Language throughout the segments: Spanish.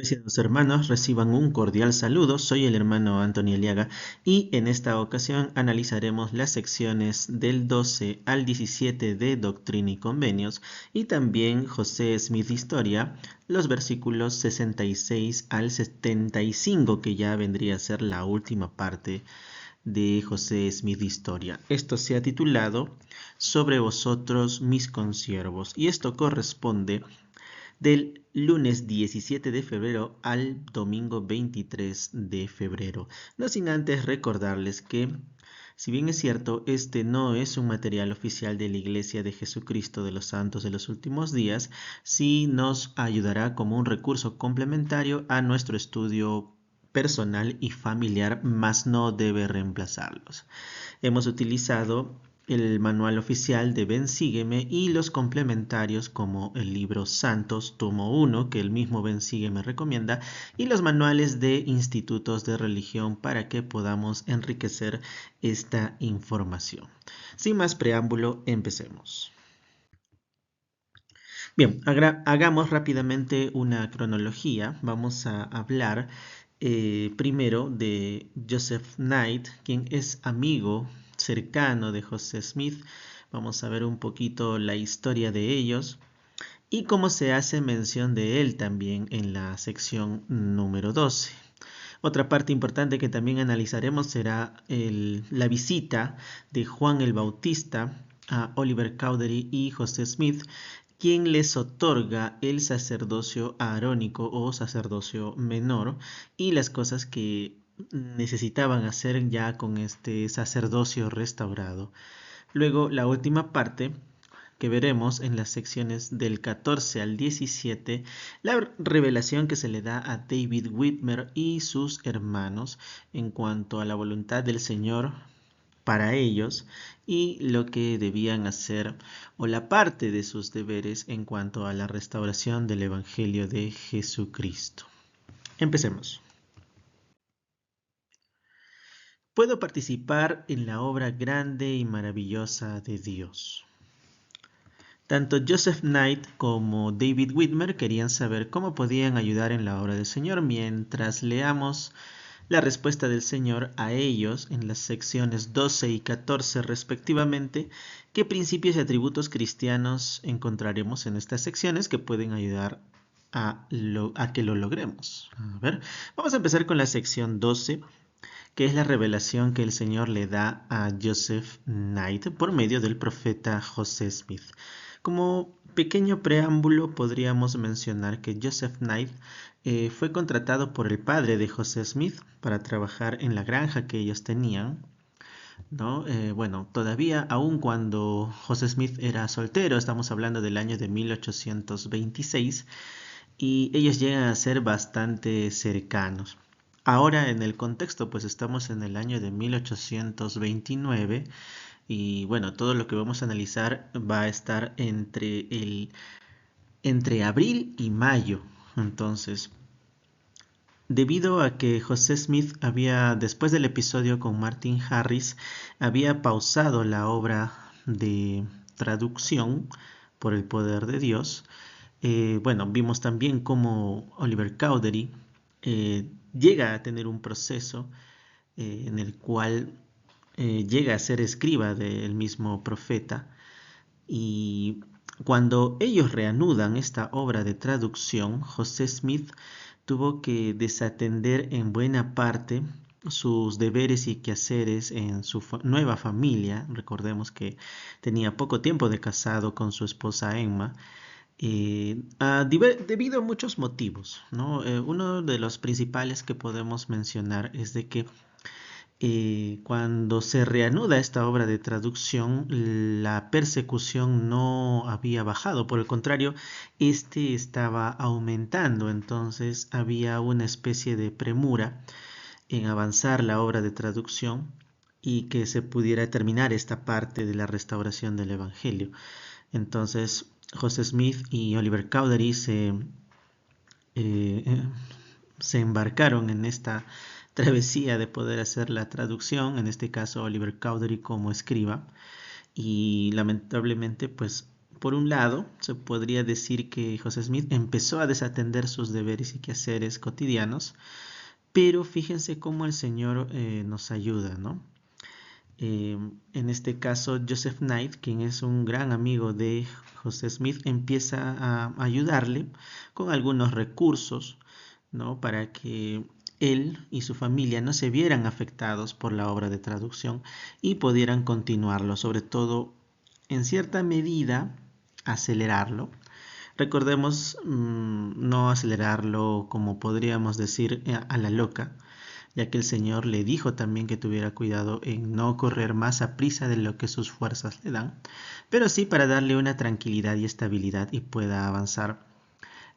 Apreciados hermanos, reciban un cordial saludo. Soy el hermano Antonio Eliaga y en esta ocasión analizaremos las secciones del 12 al 17 de Doctrina y Convenios y también José Smith Historia, los versículos 66 al 75, que ya vendría a ser la última parte de José Smith Historia. Esto se ha titulado Sobre vosotros mis consiervos y esto corresponde del lunes 17 de febrero al domingo 23 de febrero. No sin antes recordarles que, si bien es cierto, este no es un material oficial de la Iglesia de Jesucristo de los Santos de los Últimos Días, sí nos ayudará como un recurso complementario a nuestro estudio personal y familiar, mas no debe reemplazarlos. Hemos utilizado el manual oficial de Ven Sígueme y los complementarios como el libro Santos, tomo 1, que el mismo Ven Sígueme recomienda, y los manuales de institutos de religión para que podamos enriquecer esta información. Sin más preámbulo, empecemos. Bien, hagamos rápidamente una cronología. Vamos a hablar primero de Joseph Knight, quien es amigo cercano de José Smith. Vamos a ver un poquito la historia de ellos y cómo se hace mención de él también en la sección número 12. Otra parte importante que también analizaremos será la visita de Juan el Bautista a Oliver Cowdery y José Smith, quien les otorga el sacerdocio arónico o sacerdocio menor y las cosas que necesitaban hacer ya con este sacerdocio restaurado. Luego, la última parte que veremos en las secciones del 14 al 17, la revelación que se le da a David Whitmer y sus hermanos en cuanto a la voluntad del Señor para ellos y lo que debían hacer o la parte de sus deberes en cuanto a la restauración del Evangelio de Jesucristo. Empecemos. Puedo participar en la obra grande y maravillosa de Dios. Tanto Joseph Knight como David Whitmer querían saber cómo podían ayudar en la obra del Señor. Mientras leamos la respuesta del Señor a ellos en las secciones 12 y 14 respectivamente, qué principios y atributos cristianos encontraremos en estas secciones que pueden ayudar a que lo logremos. A ver, vamos a empezar con la sección 12, que es la revelación que el Señor le da a Joseph Knight por medio del profeta José Smith. Como pequeño preámbulo podríamos mencionar que Joseph Knight fue contratado por el padre de José Smith para trabajar en la granja que ellos tenían, ¿no? Bueno, todavía aun cuando José Smith era soltero, estamos hablando del año de 1826, y ellos llegan a ser bastante cercanos. Ahora en el contexto, pues estamos en el año de 1829 y bueno, todo lo que vamos a analizar va a estar entre abril y mayo. Entonces, debido a que José Smith había, después del episodio con Martin Harris, había pausado la obra de traducción por el poder de Dios, bueno, vimos también cómo Oliver Cowdery llega a tener un proceso en el cual llega a ser escriba del mismo profeta, y cuando ellos reanudan esta obra de traducción, José Smith tuvo que desatender en buena parte sus deberes y quehaceres en su nueva familia. Recordemos que tenía poco tiempo de casado con su esposa Emma, debido a muchos motivos, ¿no? Uno de los principales que podemos mencionar es de que cuando se reanuda esta obra de traducción, la persecución no había bajado, por el contrario, este estaba aumentando. Entonces había una especie de premura en avanzar la obra de traducción y que se pudiera terminar esta parte de la restauración del Evangelio. Entonces, José Smith y Oliver Cowdery eh, se embarcaron en esta travesía de poder hacer la traducción, en este caso Oliver Cowdery como escriba, y lamentablemente pues por un lado, se podría decir que José Smith empezó a desatender sus deberes y quehaceres cotidianos, pero fíjense cómo el Señor nos ayuda, ¿no? En este caso, Joseph Knight, quien es un gran amigo de José Smith, empieza a ayudarle con algunos recursos, ¿no? Para que él y su familia no se vieran afectados por la obra de traducción y pudieran continuarlo, sobre todo en cierta medida acelerarlo. Recordemos no acelerarlo como podríamos decir a la loca, ya que el Señor le dijo también que tuviera cuidado en no correr más a prisa de lo que sus fuerzas le dan, pero sí para darle una tranquilidad y estabilidad y pueda avanzar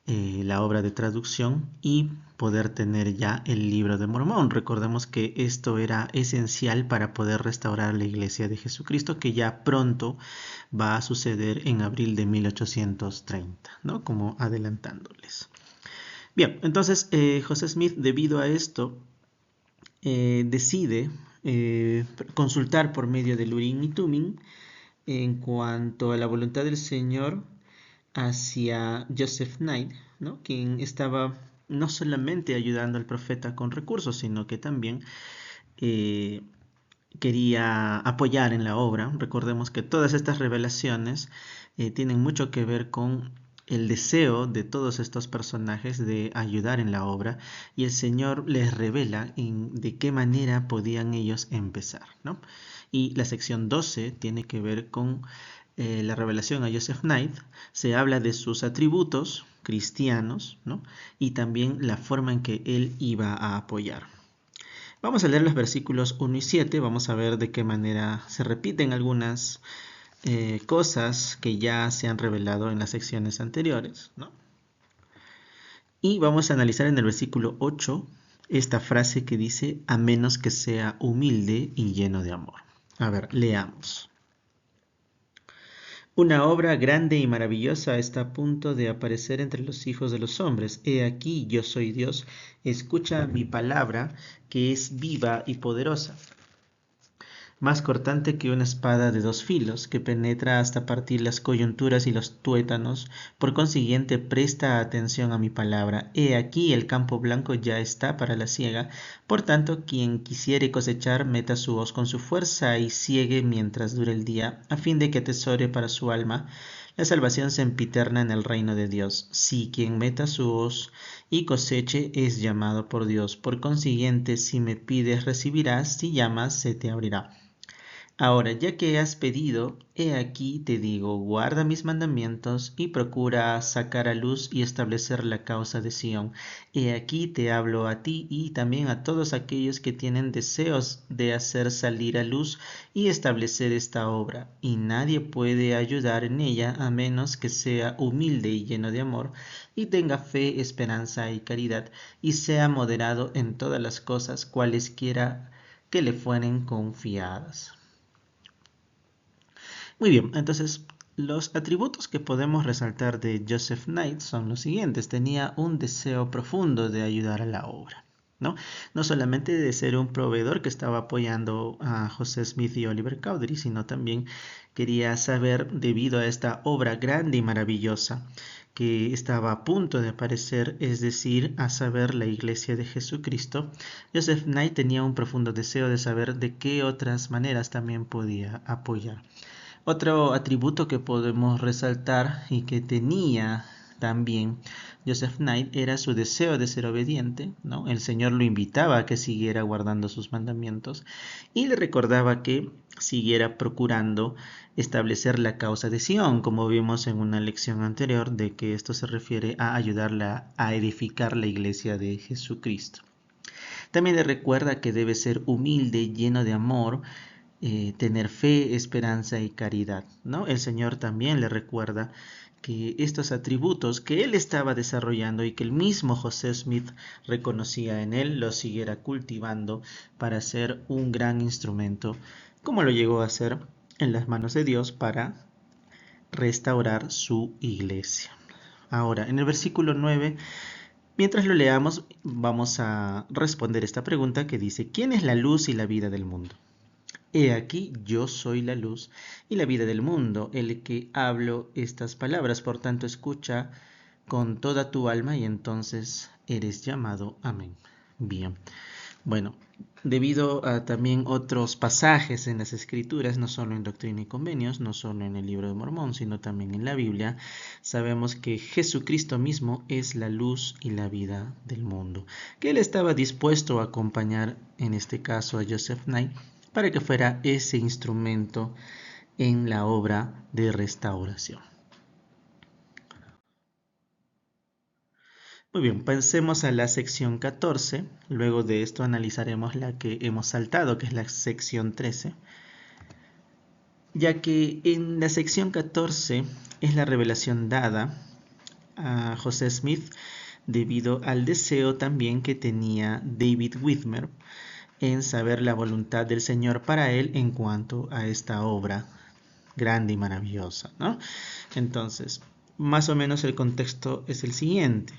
la obra de traducción y poder tener ya el libro de Mormón. Recordemos que esto era esencial para poder restaurar la iglesia de Jesucristo, que ya pronto va a suceder en abril de 1830, ¿no? Como adelantándoles. Bien, entonces José Smith, debido a esto, decide consultar por medio del Urim y Tumim en cuanto a la voluntad del Señor hacia Joseph Knight, ¿no? Quien estaba no solamente ayudando al profeta con recursos, sino que también eh, quería apoyar en la obra. Recordemos que todas estas revelaciones tienen mucho que ver con el deseo de todos estos personajes de ayudar en la obra, y el Señor les revela de qué manera podían ellos empezar, ¿no? Y la sección 12 tiene que ver con la revelación a Joseph Knight. Se habla de sus atributos cristianos, ¿no? Y también la forma en que él iba a apoyar. Vamos a leer los versículos 1 y 7, vamos a ver de qué manera se repiten algunas cosas que ya se han revelado en las secciones anteriores, ¿no? Y vamos a analizar en el versículo 8 esta frase que dice, a menos que sea humilde y lleno de amor. A ver, leamos. Una obra grande y maravillosa está a punto de aparecer entre los hijos de los hombres. He aquí, yo soy Dios, escucha mi palabra, que es viva y poderosa, más cortante que una espada de dos filos, que penetra hasta partir las coyunturas y los tuétanos. Por consiguiente, presta atención a mi palabra. He aquí, el campo blanco ya está para la siega. Por tanto, quien quisiere cosechar, meta su hoz con su fuerza y siegue mientras dure el día, a fin de que atesore para su alma la salvación sempiterna en el reino de Dios. Si quien meta su hoz y coseche es llamado por Dios. Por consiguiente, si me pides, recibirás; si llamas, se te abrirá. Ahora, ya que has pedido, he aquí te digo, guarda mis mandamientos y procura sacar a luz y establecer la causa de Sión. He aquí te hablo a ti y también a todos aquellos que tienen deseos de hacer salir a luz y establecer esta obra, y nadie puede ayudar en ella a menos que sea humilde y lleno de amor, y tenga fe, esperanza y caridad, y sea moderado en todas las cosas, cualesquiera que le fueren confiadas. Muy bien, entonces los atributos que podemos resaltar de Joseph Knight son los siguientes. Tenía un deseo profundo de ayudar a la obra, ¿no? No solamente de ser un proveedor que estaba apoyando a José Smith y Oliver Cowdery, sino también quería saber, debido a esta obra grande y maravillosa que estaba a punto de aparecer, es decir, a saber, la Iglesia de Jesucristo, Joseph Knight tenía un profundo deseo de saber de qué otras maneras también podía apoyar. Otro atributo que podemos resaltar y que tenía también Joseph Knight era su deseo de ser obediente, ¿no? El Señor lo invitaba a que siguiera guardando sus mandamientos y le recordaba que siguiera procurando establecer la causa de Sión, como vimos en una lección anterior, de que esto se refiere a ayudarla a edificar la iglesia de Jesucristo. También le recuerda que debe ser humilde, lleno de amor, tener fe, esperanza y caridad, ¿no? El Señor también le recuerda que estos atributos que él estaba desarrollando y que el mismo José Smith reconocía en él, los siguiera cultivando para ser un gran instrumento, como lo llegó a hacer en las manos de Dios para restaurar su iglesia. Ahora, en el versículo 9, mientras lo leamos, vamos a responder esta pregunta que dice: ¿quién es la luz y la vida del mundo? He aquí, yo soy la luz y la vida del mundo, el que hablo estas palabras, por tanto escucha con toda tu alma y entonces eres llamado. Amén. Bien. Bueno, debido a también otros pasajes en las Escrituras, no solo en Doctrina y Convenios, no solo en el Libro de Mormón, sino también en la Biblia, sabemos que Jesucristo mismo es la luz y la vida del mundo, que Él estaba dispuesto a acompañar, en este caso a Joseph Knight, para que fuera ese instrumento en la obra de restauración. Muy bien, pasemos a la sección 14. Luego de esto analizaremos la que hemos saltado, que es la sección 13. Ya que en la sección 14 es la revelación dada a José Smith debido al deseo también que tenía David Whitmer en saber la voluntad del Señor para él en cuanto a esta obra grande y maravillosa, ¿no? Entonces, más o menos el contexto es el siguiente.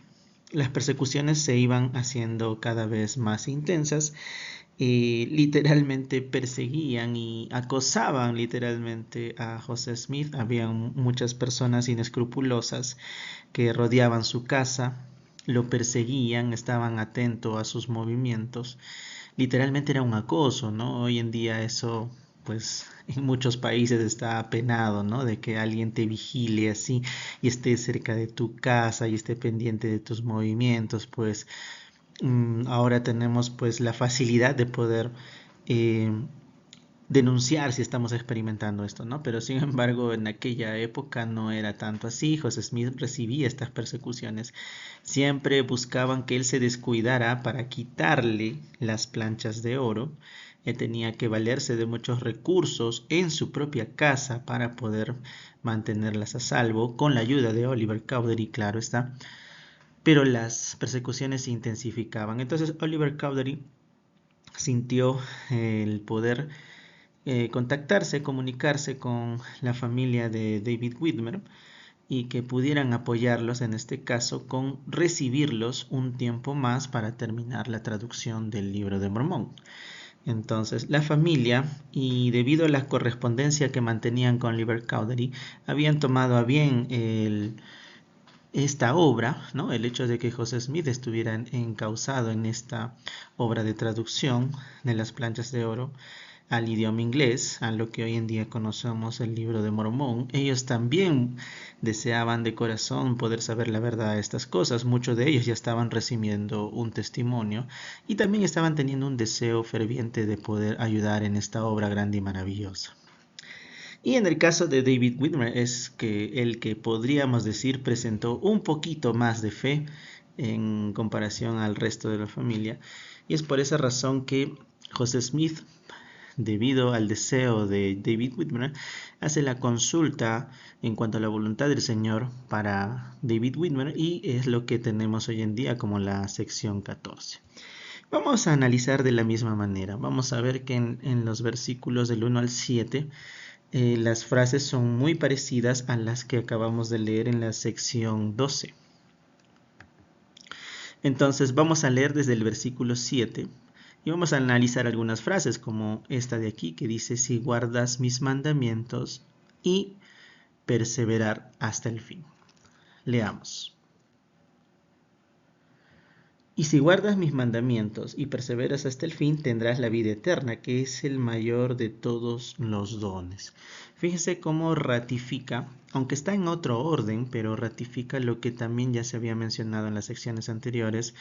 Las persecuciones se iban haciendo cada vez más intensas y literalmente perseguían y acosaban literalmente a José Smith. Habían muchas personas inescrupulosas que rodeaban su casa, lo perseguían, estaban atentos a sus movimientos. Literalmente era un acoso, ¿no? Hoy en día eso, pues en muchos países está penado, ¿no? De que alguien te vigile así y esté cerca de tu casa y esté pendiente de tus movimientos, pues ahora tenemos pues la facilidad de poder eh, denunciar si estamos experimentando esto, ¿no? Pero sin embargo, en aquella época no era tanto así. José Smith recibía estas persecuciones. Siempre buscaban que él se descuidara para quitarle las planchas de oro. Él tenía que valerse de muchos recursos en su propia casa para poder mantenerlas a salvo, con la ayuda de Oliver Cowdery, claro está. Pero las persecuciones se intensificaban. Entonces Oliver Cowdery sintió el poder contactarse, comunicarse con la familia de David Whitmer y que pudieran apoyarlos en este caso con recibirlos un tiempo más para terminar la traducción del Libro de Mormón. Entonces, la familia, y debido a la correspondencia que mantenían con Oliver Cowdery, habían tomado a bien esta obra, ¿no? El hecho de que José Smith estuviera encausado en esta obra de traducción de las planchas de oro al idioma inglés, a lo que hoy en día conocemos el Libro de Mormón. Ellos también deseaban de corazón poder saber la verdad de estas cosas. Muchos de ellos ya estaban recibiendo un testimonio y también estaban teniendo un deseo ferviente de poder ayudar en esta obra grande y maravillosa. Y en el caso de David Whitmer es que el que podríamos decir presentó un poquito más de fe en comparación al resto de la familia. Y es por esa razón que José Smith, debido al deseo de David Whitmer, hace la consulta en cuanto a la voluntad del Señor para David Whitmer y es lo que tenemos hoy en día como la sección 14. Vamos a analizar de la misma manera. Vamos a ver que en los versículos del 1 al 7 las frases son muy parecidas a las que acabamos de leer en la sección 12. Entonces vamos a leer desde el versículo 7 y vamos a analizar algunas frases como esta de aquí que dice: si guardas mis mandamientos y perseverar hasta el fin. Leamos. Y si guardas mis mandamientos y perseveras hasta el fin, tendrás la vida eterna, que es el mayor de todos los dones. Fíjese cómo ratifica, aunque está en otro orden, pero ratifica lo que también ya se había mencionado en las secciones anteriores,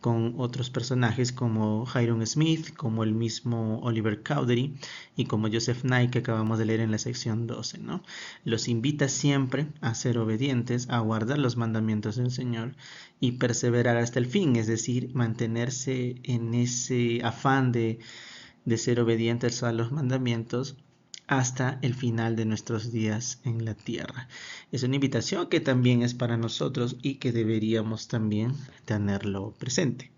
con otros personajes como Hyrum Smith, como el mismo Oliver Cowdery y como Joseph Knight que acabamos de leer en la sección 12, ¿no? Los invita siempre a ser obedientes, a guardar los mandamientos del Señor y perseverar hasta el fin, es decir, mantenerse en ese afán de ser obedientes a los mandamientos hasta el final de nuestros días en la tierra. Es una invitación que también es para nosotros y que deberíamos también tenerlo presente.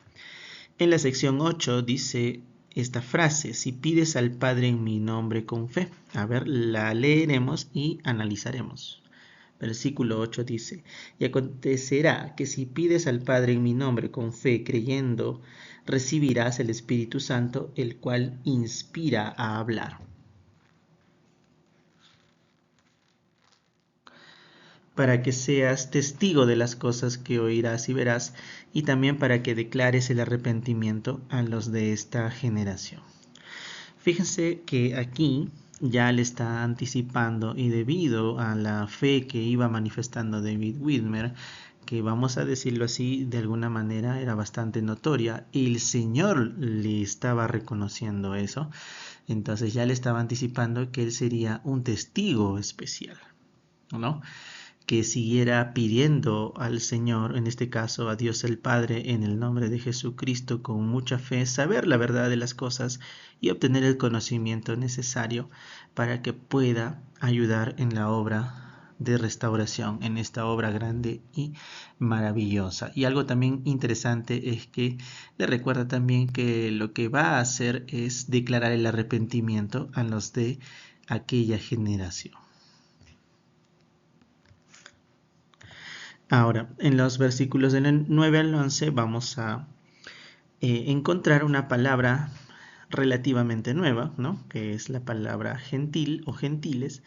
En la sección 8 dice esta frase: si pides al Padre en mi nombre con fe. A ver, la leeremos y analizaremos. Versículo 8 dice: y acontecerá que si pides al Padre en mi nombre con fe, creyendo, recibirás el Espíritu Santo, el cual inspira a hablar. para que seas testigo de las cosas que oirás y verás, y también para que declares el arrepentimiento a los de esta generación. Fíjense que aquí ya le está anticipando, y debido a la fe que iba manifestando David Whitmer, que vamos a decirlo así, de alguna manera era bastante notoria, y el Señor le estaba reconociendo eso, entonces ya le estaba anticipando que él sería un testigo especial, ¿no? Que siguiera pidiendo al Señor, en este caso a Dios el Padre, en el nombre de Jesucristo, con mucha fe, saber la verdad de las cosas y obtener el conocimiento necesario para que pueda ayudar en la obra de restauración, en esta obra grande y maravillosa. Y algo también interesante es que le recuerda también que lo que va a hacer es declarar el arrepentimiento a los de aquella generación. Ahora, en los versículos del 9 al 11 vamos a encontrar una palabra relativamente nueva, ¿no? Que es la palabra gentil o gentiles.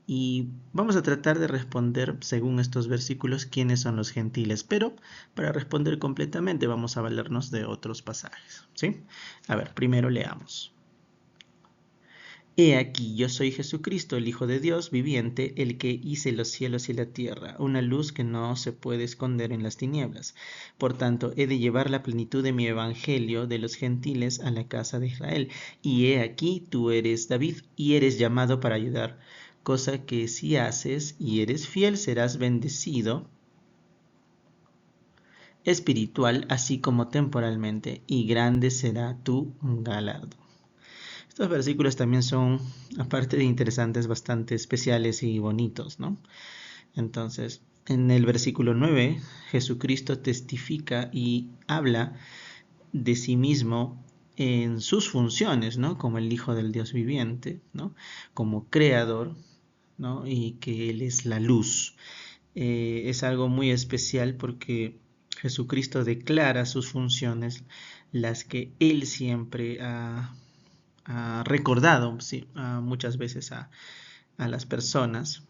Y vamos a tratar de responder, según estos versículos, quiénes son los gentiles. Pero para responder completamente vamos a valernos de otros pasajes, ¿sí? A ver, primero leamos. He aquí, yo soy Jesucristo, el Hijo de Dios viviente, el que hice los cielos y la tierra, una luz que no se puede esconder en las tinieblas. Por tanto, he de llevar la plenitud de mi evangelio de los gentiles a la casa de Israel. Y he aquí, tú eres David, y eres llamado para ayudar, cosa que si haces y eres fiel, serás bendecido espiritual, así como temporalmente, y grande será tu galardón. Estos versículos también son, aparte de interesantes, bastante especiales y bonitos, ¿no? Entonces, en el versículo 9, Jesucristo testifica y habla de sí mismo en sus funciones, ¿no? Como el Hijo del Dios viviente, ¿no? Como creador, ¿no? Y que Él es la luz. Es algo muy especial porque Jesucristo declara sus funciones, las que Él siempre ha recordado, sí, muchas veces a las personas,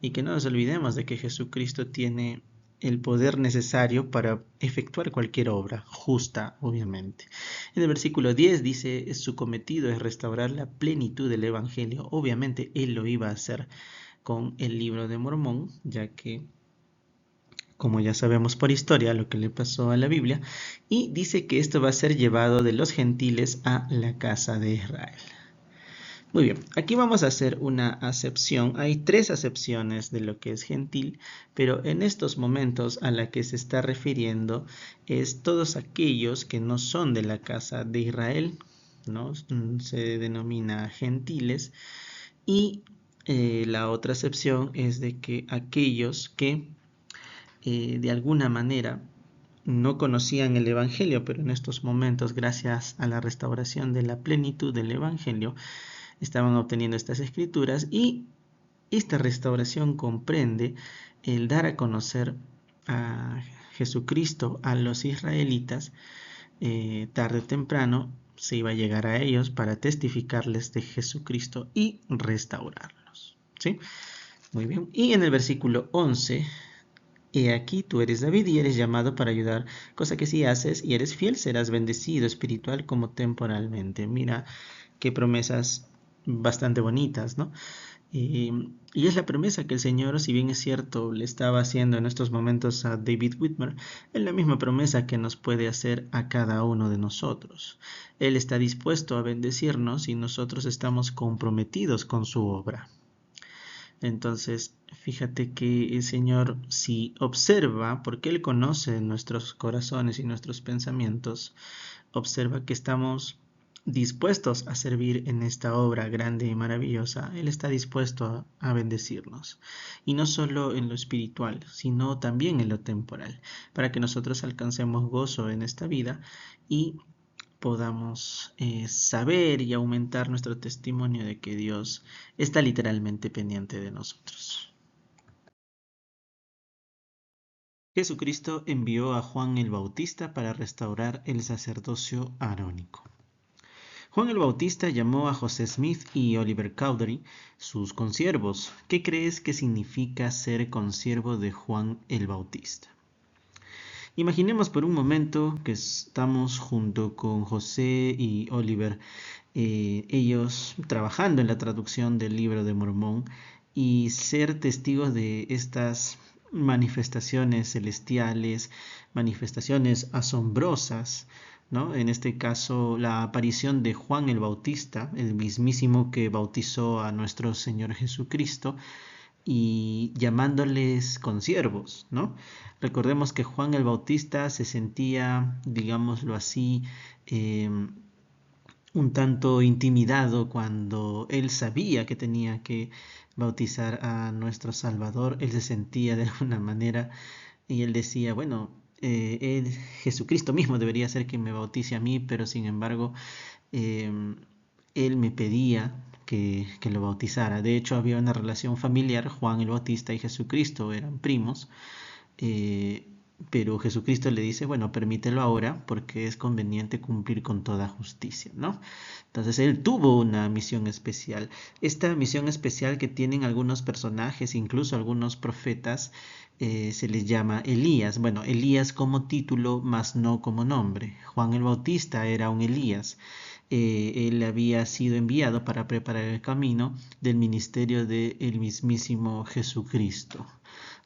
y que no nos olvidemos de que Jesucristo tiene el poder necesario para efectuar cualquier obra, justa, obviamente. En el versículo 10 dice, su cometido es restaurar la plenitud del Evangelio. Obviamente él lo iba a hacer con el libro de Mormón, ya que, como ya sabemos por historia, lo que le pasó a la Biblia, y dice que esto va a ser llevado de los gentiles a la casa de Israel. Muy bien, aquí vamos a hacer una acepción. Hay tres acepciones de lo que es gentil, pero en estos momentos a la que se está refiriendo es todos aquellos que no son de la casa de Israel, ¿no? Se denomina gentiles. Y la otra acepción es de que aquellos que de alguna manera no conocían el Evangelio, pero en estos momentos, gracias a la restauración de la plenitud del Evangelio, estaban obteniendo estas escrituras, y esta restauración comprende el dar a conocer a Jesucristo a los israelitas. Tarde o temprano se iba a llegar a ellos para testificarles de Jesucristo y restaurarlos, ¿sí? Muy bien. Y en el versículo 11, he aquí tú eres David y eres llamado para ayudar, cosa que si haces y eres fiel serás bendecido espiritual como temporalmente. Mira qué promesas bastante bonitas, ¿no? Y es la promesa que el Señor, si bien es cierto, le estaba haciendo en estos momentos a David Whitmer, es la misma promesa que nos puede hacer a cada uno de nosotros. Él está dispuesto a bendecirnos y nosotros estamos comprometidos con su obra. Entonces, fíjate que el Señor, si observa, porque Él conoce nuestros corazones y nuestros pensamientos, observa que estamos dispuestos a servir en esta obra grande y maravillosa. Él está dispuesto a bendecirnos, y no solo en lo espiritual, sino también en lo temporal, para que nosotros alcancemos gozo en esta vida y podamos saber y aumentar nuestro testimonio de que Dios está literalmente pendiente de nosotros. Jesucristo envió a Juan el Bautista para restaurar el sacerdocio arónico. Juan el Bautista llamó a José Smith y Oliver Cowdery sus consiervos. ¿Qué crees que significa ser consiervo de Juan el Bautista? Imaginemos por un momento que estamos junto con José y Oliver, ellos trabajando en la traducción del Libro de Mormón, y ser testigos de estas manifestaciones celestiales, manifestaciones asombrosas, ¿no? En este caso, la aparición de Juan el Bautista, el mismísimo que bautizó a nuestro Señor Jesucristo, y llamándoles consiervos, ¿no? Recordemos que Juan el Bautista se sentía, digámoslo así, un tanto intimidado cuando él sabía que tenía que bautizar a nuestro Salvador. Él se sentía de alguna manera y él decía, bueno, Jesucristo mismo debería ser quien me bautice a mí, pero sin embargo, eh, él me pedía que lo bautizara. De hecho, había una relación familiar. Juan el Bautista y Jesucristo eran primos, eh, pero Jesucristo le dice, bueno, permítelo ahora porque es conveniente cumplir con toda justicia, ¿no? Entonces él tuvo una misión especial. Esta misión especial que tienen algunos personajes, incluso algunos profetas, se les llama Elías. Bueno, Elías como título, mas no como nombre. Juan el Bautista era un Elías. Él había sido enviado para preparar el camino del ministerio del mismísimo Jesucristo,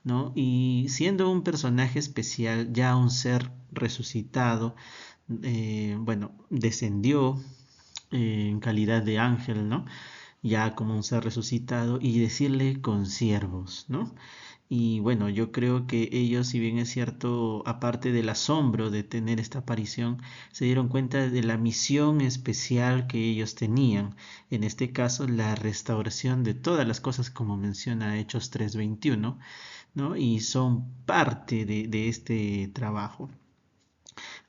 ¿no? Y siendo un personaje especial, ya un ser resucitado, bueno, descendió en calidad de ángel, ¿no? Ya como un ser resucitado y decirle consiervos, ¿no? Y bueno, yo creo que ellos, si bien es cierto, aparte del asombro de tener esta aparición, se dieron cuenta de la misión especial que ellos tenían. En este caso, la restauración de todas las cosas, como menciona Hechos 3:21, ¿no? Y son parte de este trabajo.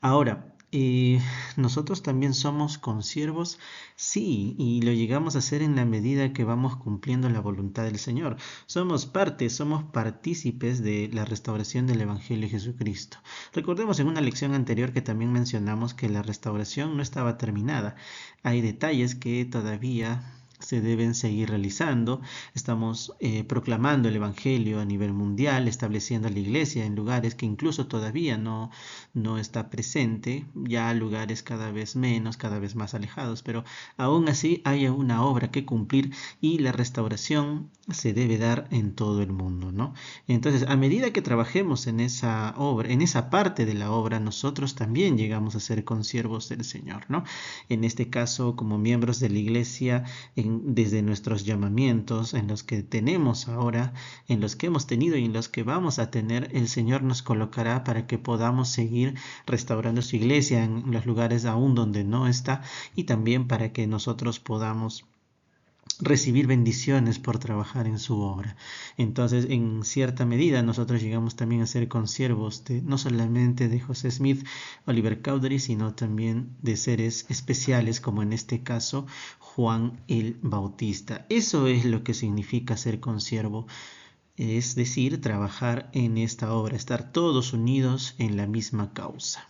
Ahora, nosotros también somos consiervos, sí, y lo llegamos a hacer en la medida que vamos cumpliendo la voluntad del Señor. Somos parte, somos partícipes de la restauración del Evangelio de Jesucristo. Recordemos en una lección anterior que también mencionamos que la restauración no estaba terminada. Hay detalles que todavía se deben seguir realizando. Estamos proclamando el Evangelio a nivel mundial, estableciendo la iglesia en lugares que incluso todavía no está presente, ya lugares cada vez menos, cada vez más alejados, pero aún así hay una obra que cumplir y la restauración se debe dar en todo el mundo, ¿no? Entonces, a medida que trabajemos en esa obra, en esa parte de la obra, nosotros también llegamos a ser consiervos del Señor, ¿no? En este caso, como miembros de la iglesia, desde nuestros llamamientos, en los que tenemos ahora, en los que hemos tenido y en los que vamos a tener, el Señor nos colocará para que podamos seguir restaurando su iglesia en los lugares aún donde no está, y también para que nosotros podamos recibir bendiciones por trabajar en su obra. Entonces, en cierta medida, nosotros llegamos también a ser consiervos no solamente de José Smith, Oliver Cowdery, sino también de seres especiales, como en este caso Juan el Bautista. Eso es lo que significa ser consiervo, es decir, trabajar en esta obra, estar todos unidos en la misma causa.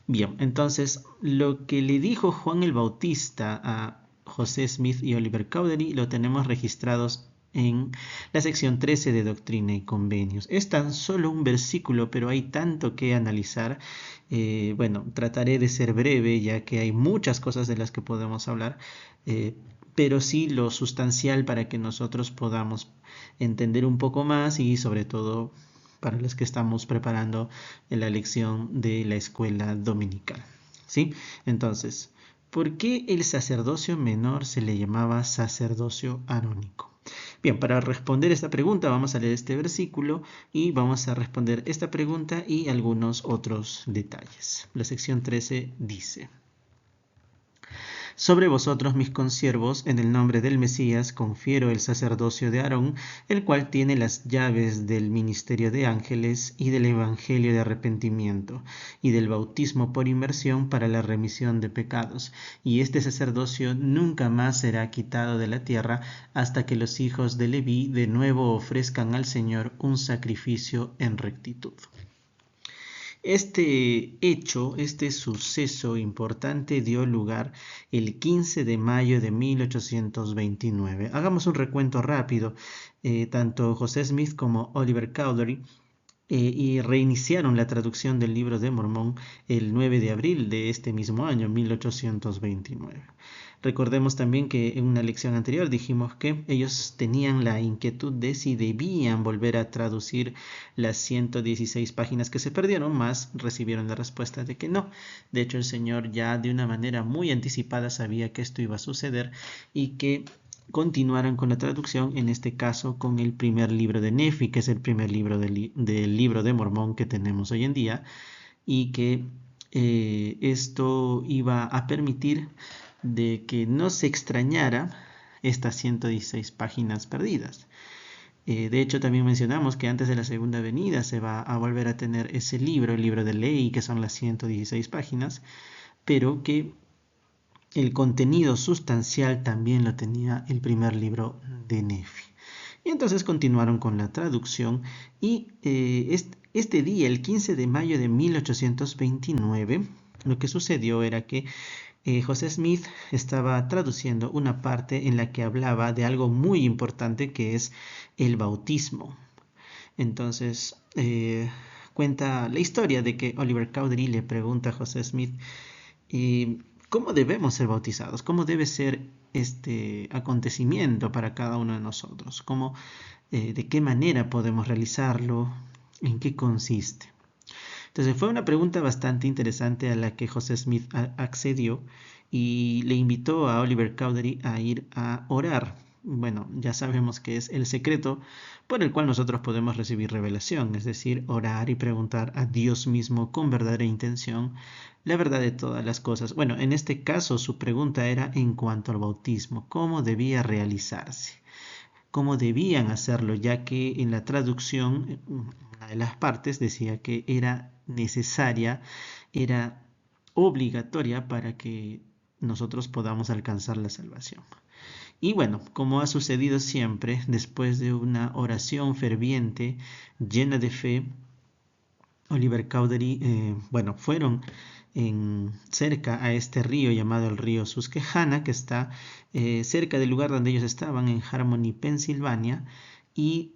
Bien, entonces lo que le dijo Juan el Bautista a José Smith y Oliver Cowdery lo tenemos registrados en la sección 13 de Doctrina y Convenios. Es tan solo un versículo, pero hay tanto que analizar. Bueno, trataré de ser breve, ya que hay muchas cosas de las que podemos hablar, pero sí lo sustancial para que nosotros podamos entender un poco más y sobre todo para los que estamos preparando la lección de la escuela dominical, ¿sí? Entonces, ¿por qué el sacerdocio menor se le llamaba sacerdocio arónico? Bien, para responder esta pregunta vamos a leer este versículo y vamos a responder esta pregunta y algunos otros detalles. La sección 13 dice: Sobre vosotros, mis consiervos, en el nombre del Mesías, confiero el sacerdocio de Aarón, el cual tiene las llaves del ministerio de ángeles y del evangelio de arrepentimiento, y del bautismo por inmersión para la remisión de pecados. Y este sacerdocio nunca más será quitado de la tierra hasta que los hijos de Leví de nuevo ofrezcan al Señor un sacrificio en rectitud. Este hecho, este suceso importante dio lugar el 15 de mayo de 1829. Hagamos un recuento rápido. Tanto José Smith como Oliver Cowdery y reiniciaron la traducción del Libro de Mormón el 9 de abril de este mismo año, 1829. Recordemos también que en una lección anterior dijimos que ellos tenían la inquietud de si debían volver a traducir las 116 páginas que se perdieron, más recibieron la respuesta de que no. De hecho, el Señor ya de una manera muy anticipada sabía que esto iba a suceder y que continuaran con la traducción, en este caso con el primer libro de Nefi, que es el primer libro del Libro de Mormón que tenemos hoy en día, y que esto iba a permitir de que no se extrañara estas 116 páginas perdidas. De hecho, también mencionamos que antes de la segunda venida se va a volver a tener ese libro, el libro de ley, que son las 116 páginas, pero que el contenido sustancial también lo tenía el primer libro de Nefi. Y entonces continuaron con la traducción y este día, el 15 de mayo de 1829, lo que sucedió era que José Smith estaba traduciendo una parte en la que hablaba de algo muy importante que es el bautismo. Entonces cuenta la historia de que Oliver Cowdery le pregunta a José Smith ¿cómo debemos ser bautizados? ¿Cómo debe ser este acontecimiento para cada uno de nosotros? ¿De qué manera podemos realizarlo? ¿En qué consiste? Entonces fue una pregunta bastante interesante a la que José Smith accedió y le invitó a Oliver Cowdery a ir a orar. Bueno, ya sabemos que es el secreto por el cual nosotros podemos recibir revelación, es decir, orar y preguntar a Dios mismo con verdadera intención la verdad de todas las cosas. Bueno, en este caso su pregunta era en cuanto al bautismo, ¿cómo debía realizarse? ¿Cómo debían hacerlo? Ya que en la traducción, una de las partes decía que era necesaria, era obligatoria para que nosotros podamos alcanzar la salvación. Y bueno, como ha sucedido siempre, después de una oración ferviente, llena de fe, Oliver Cowdery, fueron cerca a este río llamado el río Susquehanna, que está cerca del lugar donde ellos estaban, en Harmony, Pensilvania, y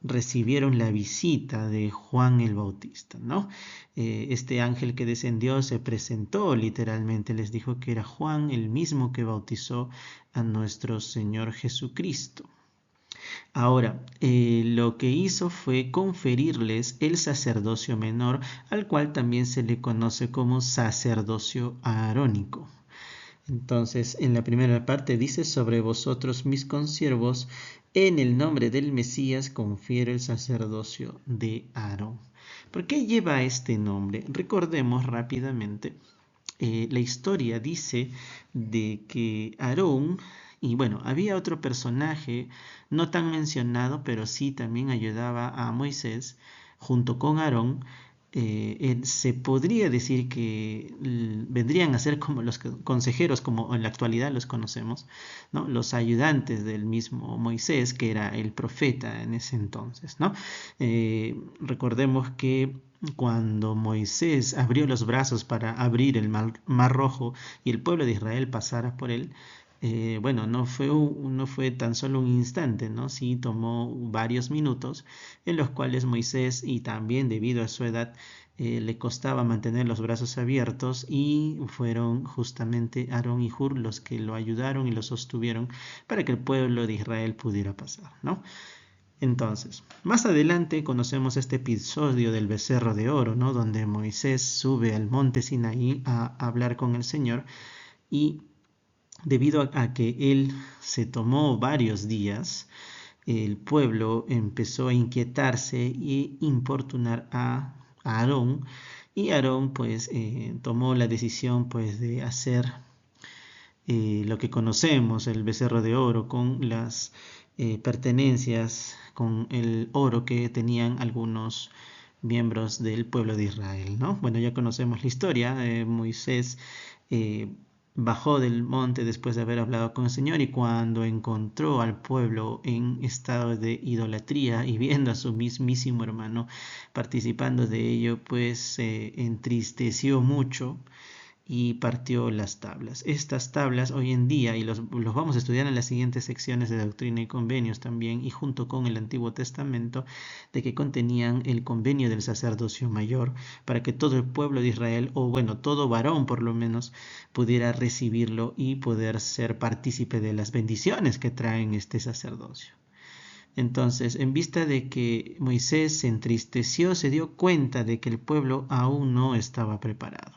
recibieron la visita de Juan el Bautista, ¿no? Este ángel que descendió se presentó literalmente, les dijo que era Juan, el mismo que bautizó a nuestro Señor Jesucristo. Ahora, lo que hizo fue conferirles el sacerdocio menor, al cual también se le conoce como sacerdocio aarónico. Entonces, en la primera parte dice: sobre vosotros, mis consiervos, en el nombre del Mesías confiero el sacerdocio de Aarón. ¿Por qué lleva este nombre? Recordemos rápidamente. La historia dice de que Aarón, y bueno, había otro personaje no tan mencionado, pero sí también ayudaba a Moisés junto con Aarón. Se podría decir que vendrían a ser como los consejeros, como en la actualidad los conocemos, ¿no? Los ayudantes del mismo Moisés, que era el profeta en ese entonces, ¿no? Recordemos que cuando Moisés abrió los brazos para abrir el mar Rojo y el pueblo de Israel pasara por él, no fue tan solo un instante, ¿no? Sí tomó varios minutos en los cuales Moisés, y también debido a su edad, le costaba mantener los brazos abiertos, y fueron justamente Aarón y Hur los que lo ayudaron y lo sostuvieron para que el pueblo de Israel pudiera pasar, ¿no? Entonces, más adelante conocemos este episodio del becerro de oro, ¿no? Donde Moisés sube al monte Sinaí a hablar con el Señor, y debido a que él se tomó varios días, el pueblo empezó a inquietarse e importunar a Aarón, y Aarón pues tomó la decisión pues de hacer lo que conocemos, el becerro de oro, con las pertenencias, con el oro que tenían algunos miembros del pueblo de Israel, ¿no? Bueno, ya conocemos la historia. Moisés bajó del monte después de haber hablado con el Señor, y cuando encontró al pueblo en estado de idolatría y viendo a su mismísimo hermano participando de ello, pues se entristeció mucho y partió las tablas. Estas tablas hoy en día, y los vamos a estudiar en las siguientes secciones de Doctrina y Convenios también, y junto con el Antiguo Testamento, de que contenían el convenio del sacerdocio mayor, para que todo el pueblo de Israel, o bueno, todo varón por lo menos, pudiera recibirlo y poder ser partícipe de las bendiciones que traen este sacerdocio. Entonces, en vista de que Moisés se entristeció, se dio cuenta de que el pueblo aún no estaba preparado.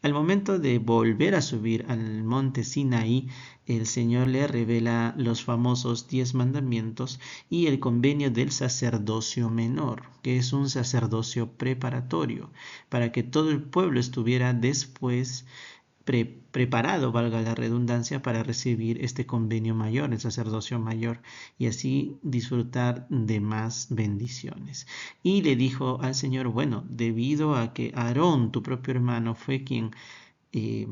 Al momento de volver a subir al monte Sinaí, el Señor le revela los famosos 10 mandamientos y el convenio del sacerdocio menor, que es un sacerdocio preparatorio, para que todo el pueblo estuviera después preparado, valga la redundancia, para recibir este convenio mayor, el sacerdocio mayor, y así disfrutar de más bendiciones. Y le dijo al Señor, bueno, debido a que Aarón, tu propio hermano, fue quien eh,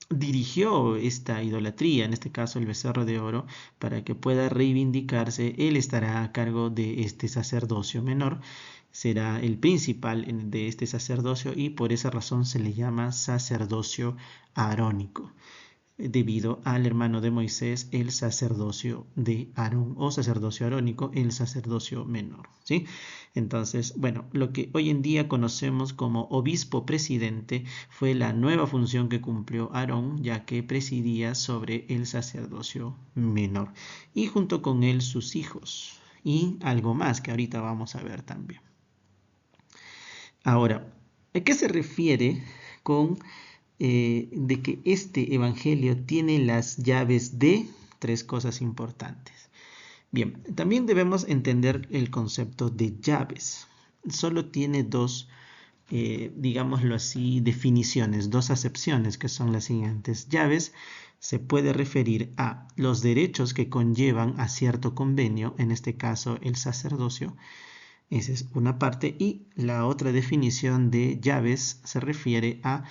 dirigió esta idolatría, en este caso el becerro de oro, para que pueda reivindicarse, él estará a cargo de este sacerdocio menor, será el principal de este sacerdocio, y por esa razón se le llama sacerdocio arónico, debido al hermano de Moisés, el sacerdocio de Aarón, o sacerdocio arónico, el sacerdocio menor, ¿sí? Entonces, bueno, lo que hoy en día conocemos como obispo presidente fue la nueva función que cumplió Aarón, ya que presidía sobre el sacerdocio menor, y junto con él sus hijos, y algo más que ahorita vamos a ver también. Ahora, ¿a qué se refiere con de que este evangelio tiene las llaves de tres cosas importantes? Bien, también debemos entender el concepto de llaves. Solo tiene dos, digámoslo así, definiciones, dos acepciones, que son las siguientes. Llaves se puede referir a los derechos que conllevan a cierto convenio, en este caso el sacerdocio. Esa es una parte, y la otra definición de llaves se refiere a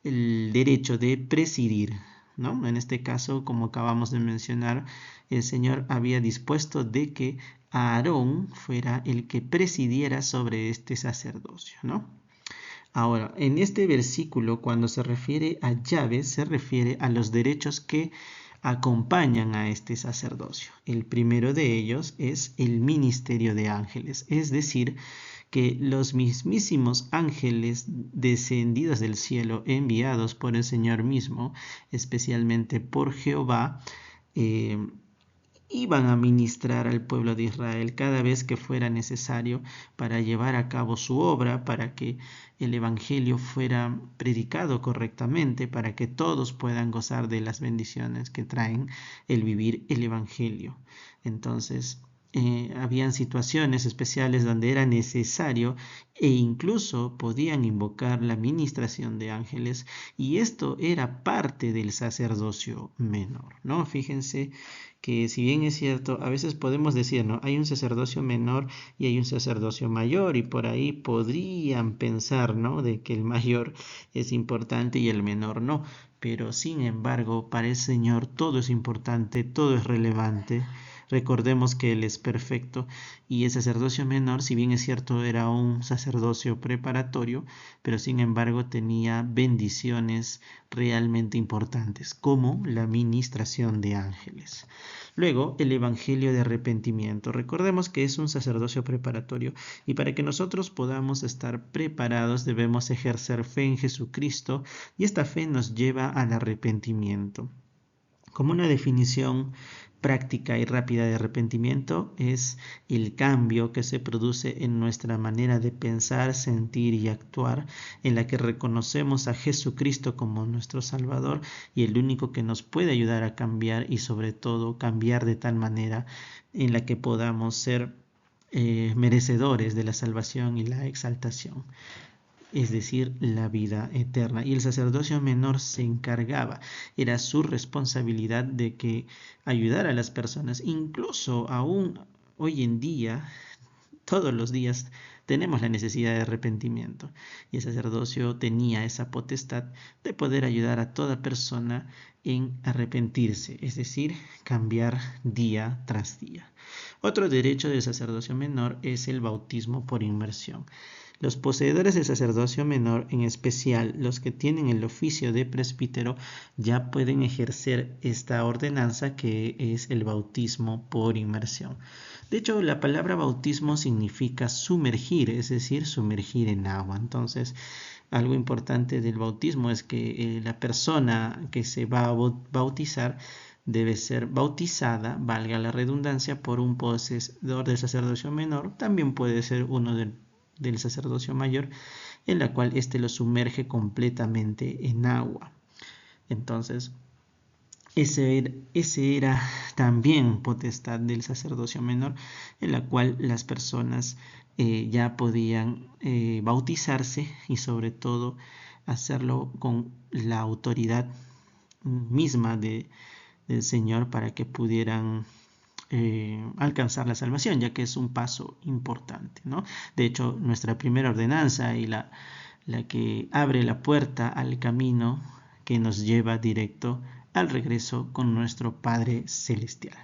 el derecho de presidir, ¿no? En este caso, como acabamos de mencionar, el Señor había dispuesto de que Aarón fuera el que presidiera sobre este sacerdocio, ¿no? Ahora, en este versículo, cuando se refiere a llaves, se refiere a los derechos que acompañan a este sacerdocio. El primero de ellos es el ministerio de ángeles, es decir, que los mismísimos ángeles descendidos del cielo, enviados por el Señor mismo, especialmente por Jehová, iban a ministrar al pueblo de Israel cada vez que fuera necesario para llevar a cabo su obra, para que el evangelio fuera predicado correctamente, para que todos puedan gozar de las bendiciones que traen el vivir el evangelio. Entonces, habían situaciones especiales donde era necesario, e incluso podían invocar la ministración de ángeles, y esto era parte del sacerdocio menor, ¿no? Fíjense que, si bien es cierto, a veces podemos decir, ¿no? Hay un sacerdocio menor y hay un sacerdocio mayor, y por ahí podrían pensar, ¿no? De que el mayor es importante y el menor no, pero sin embargo, para el Señor todo es importante, todo es relevante. Recordemos que Él es perfecto, y el sacerdocio menor, si bien es cierto, era un sacerdocio preparatorio, pero sin embargo tenía bendiciones realmente importantes, como la ministración de ángeles. Luego, el evangelio de arrepentimiento. Recordemos que es un sacerdocio preparatorio, y para que nosotros podamos estar preparados debemos ejercer fe en Jesucristo, y esta fe nos lleva al arrepentimiento. Como una definición práctica y rápida de arrepentimiento, es el cambio que se produce en nuestra manera de pensar, sentir y actuar, en la que reconocemos a Jesucristo como nuestro Salvador y el único que nos puede ayudar a cambiar, y sobre todo cambiar de tal manera en la que podamos ser merecedores de la salvación y la exaltación, es decir, la vida eterna. Y el sacerdocio menor se encargaba, era su responsabilidad, de que ayudara a las personas, incluso aún hoy en día, todos los días tenemos la necesidad de arrepentimiento. Y el sacerdocio tenía esa potestad de poder ayudar a toda persona en arrepentirse, es decir, cambiar día tras día. Otro derecho del sacerdocio menor es el bautismo por inmersión. Los poseedores del sacerdocio menor, en especial los que tienen el oficio de presbítero, ya pueden ejercer esta ordenanza que es el bautismo por inmersión. De hecho, la palabra bautismo significa sumergir, es decir, sumergir en agua. Entonces, algo importante del bautismo es que la persona que se va a bautizar debe ser bautizada, valga la redundancia, por un poseedor del sacerdocio menor. También puede ser uno del sacerdocio mayor, en la cual éste lo sumerge completamente en agua. Entonces, ese era también potestad del sacerdocio menor, en la cual las personas ya podían bautizarse y sobre todo hacerlo con la autoridad misma del Señor para que pudieran alcanzar la salvación, ya que es un paso importante, ¿no? De hecho, nuestra primera ordenanza y la que abre la puerta al camino que nos lleva directo al regreso con nuestro Padre Celestial.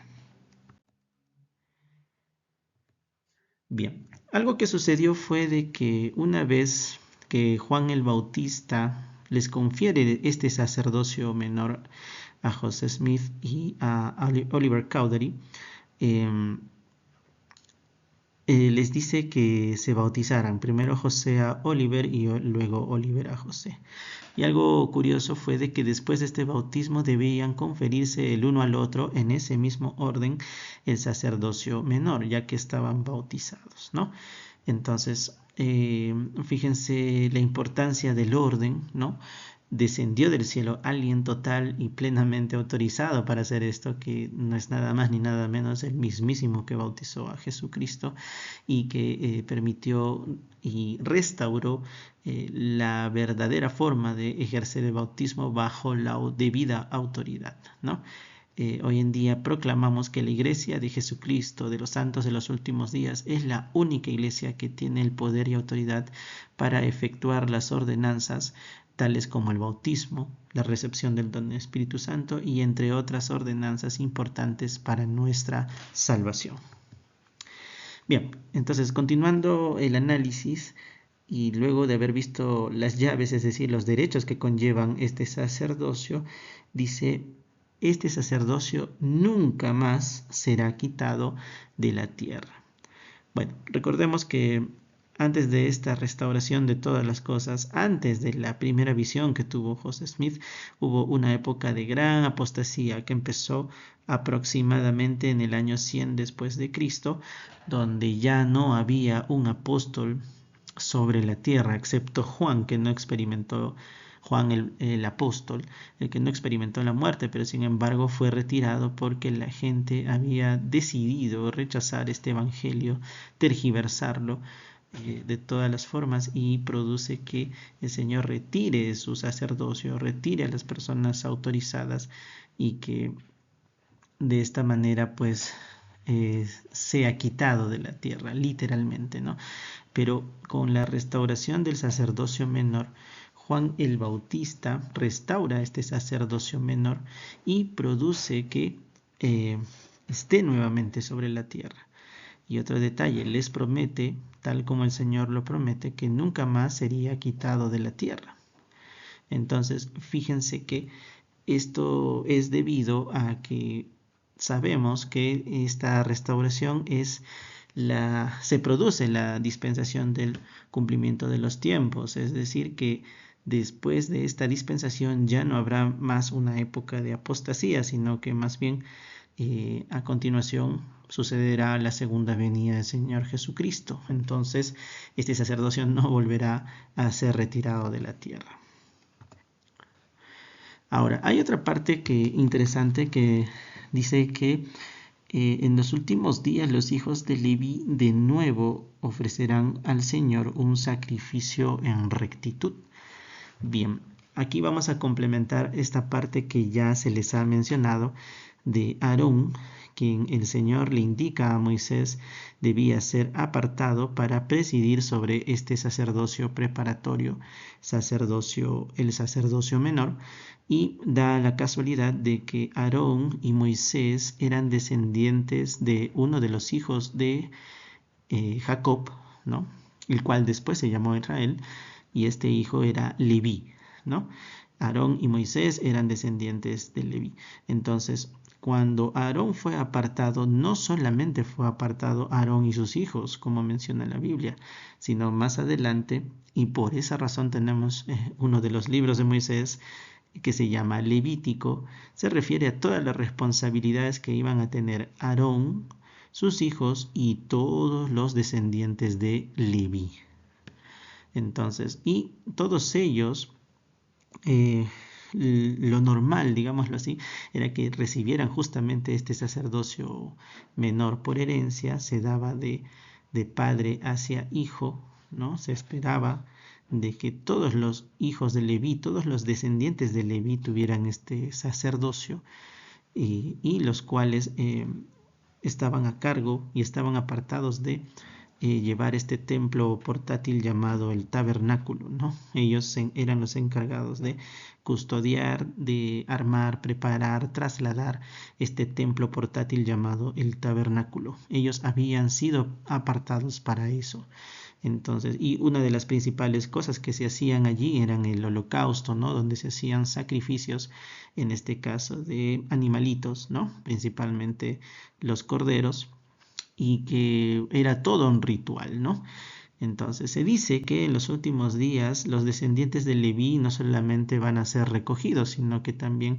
Bien, algo que sucedió fue de que una vez que Juan el Bautista les confiere este sacerdocio menor a Joseph Smith y a Oliver Cowdery, les dice que se bautizaran, primero José a Oliver y luego Oliver a José. Y algo curioso fue de que después de este bautismo debían conferirse el uno al otro en ese mismo orden el sacerdocio menor, ya que estaban bautizados, ¿no? Entonces, fíjense la importancia del orden, ¿no? Descendió del cielo alguien total y plenamente autorizado para hacer esto, que no es nada más ni nada menos el mismísimo que bautizó a Jesucristo y que permitió y restauró la verdadera forma de ejercer el bautismo bajo la debida autoridad, ¿no? Hoy en día proclamamos que la Iglesia de Jesucristo, de los santos de los últimos días, es la única iglesia que tiene el poder y autoridad para efectuar las ordenanzas tales como el bautismo, la recepción del don del Espíritu Santo y entre otras ordenanzas importantes para nuestra salvación. Bien, entonces continuando el análisis y luego de haber visto las llaves, es decir, los derechos que conllevan este sacerdocio, dice: este sacerdocio nunca más será quitado de la tierra. Bueno, recordemos que antes de esta restauración de todas las cosas, antes de la primera visión que tuvo Joseph Smith, hubo una época de gran apostasía que empezó aproximadamente en el año 100 después de Cristo, donde ya no había un apóstol sobre la tierra, excepto Juan, que no experimentó, Juan el apóstol, el que no experimentó la muerte, pero sin embargo fue retirado porque la gente había decidido rechazar este evangelio, tergiversarlo de todas las formas, y produce que el Señor retire su sacerdocio, retire a las personas autorizadas y que de esta manera pues sea quitado de la tierra, literalmente, ¿no? Pero con la restauración del sacerdocio menor, Juan el Bautista restaura este sacerdocio menor y produce que esté nuevamente sobre la tierra. Y otro detalle, les promete, tal como el Señor lo promete, que nunca más sería quitado de la tierra. Entonces, fíjense que esto es debido a que sabemos que esta restauración se produce la dispensación del cumplimiento de los tiempos, es decir, que después de esta dispensación ya no habrá más una época de apostasía, sino que más bien a continuación sucederá la segunda venida del Señor Jesucristo. Entonces, este sacerdocio no volverá a ser retirado de la tierra. Ahora, hay otra parte interesante que dice que en los últimos días los hijos de Leví de nuevo ofrecerán al Señor un sacrificio en rectitud. Bien, aquí vamos a complementar esta parte que ya se les ha mencionado de Aarón, quien el Señor le indica a Moisés debía ser apartado para presidir sobre este sacerdocio preparatorio, el sacerdocio menor, y da la casualidad de que Aarón y Moisés eran descendientes de uno de los hijos de Jacob, ¿no? El cual después se llamó Israel, y este hijo era Leví, ¿no? Aarón y Moisés eran descendientes de Leví. Entonces, cuando Aarón fue apartado, no solamente fue apartado Aarón y sus hijos, como menciona la Biblia, sino más adelante, y por esa razón tenemos uno de los libros de Moisés que se llama Levítico, se refiere a todas las responsabilidades que iban a tener Aarón, sus hijos y todos los descendientes de Leví. Entonces, y todos ellos, lo normal, digámoslo así, era que recibieran justamente este sacerdocio menor por herencia, se daba de padre hacia hijo, ¿no? Se esperaba de que todos los hijos de Leví, todos los descendientes de Leví tuvieran este sacerdocio y los cuales estaban a cargo y estaban apartados de llevar este templo portátil llamado el tabernáculo, ¿no? Ellos eran los encargados de custodiar, de armar, preparar, trasladar este templo portátil llamado el tabernáculo. Ellos habían sido apartados para eso. Entonces, y una de las principales cosas que se hacían allí eran el holocausto, ¿no? Donde se hacían sacrificios, en este caso de animalitos, ¿no? Principalmente los corderos, y que era todo un ritual, ¿no? Entonces se dice que en los últimos días los descendientes de Leví no solamente van a ser recogidos, sino que también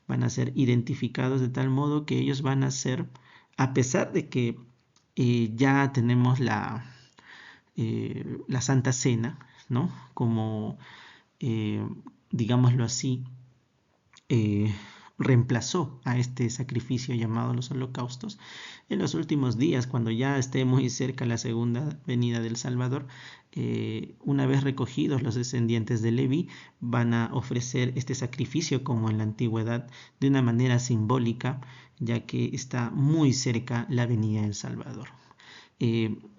van a ser identificados de tal modo que ellos van a ser, a pesar de que ya tenemos la Santa Cena, ¿no? Como, eh, digámoslo así, eh, reemplazó a este sacrificio llamado los holocaustos. En los últimos días, cuando ya esté muy cerca la segunda venida del Salvador, una vez recogidos los descendientes de Leví, van a ofrecer este sacrificio como en la antigüedad de una manera simbólica, ya que está muy cerca la venida del Salvador.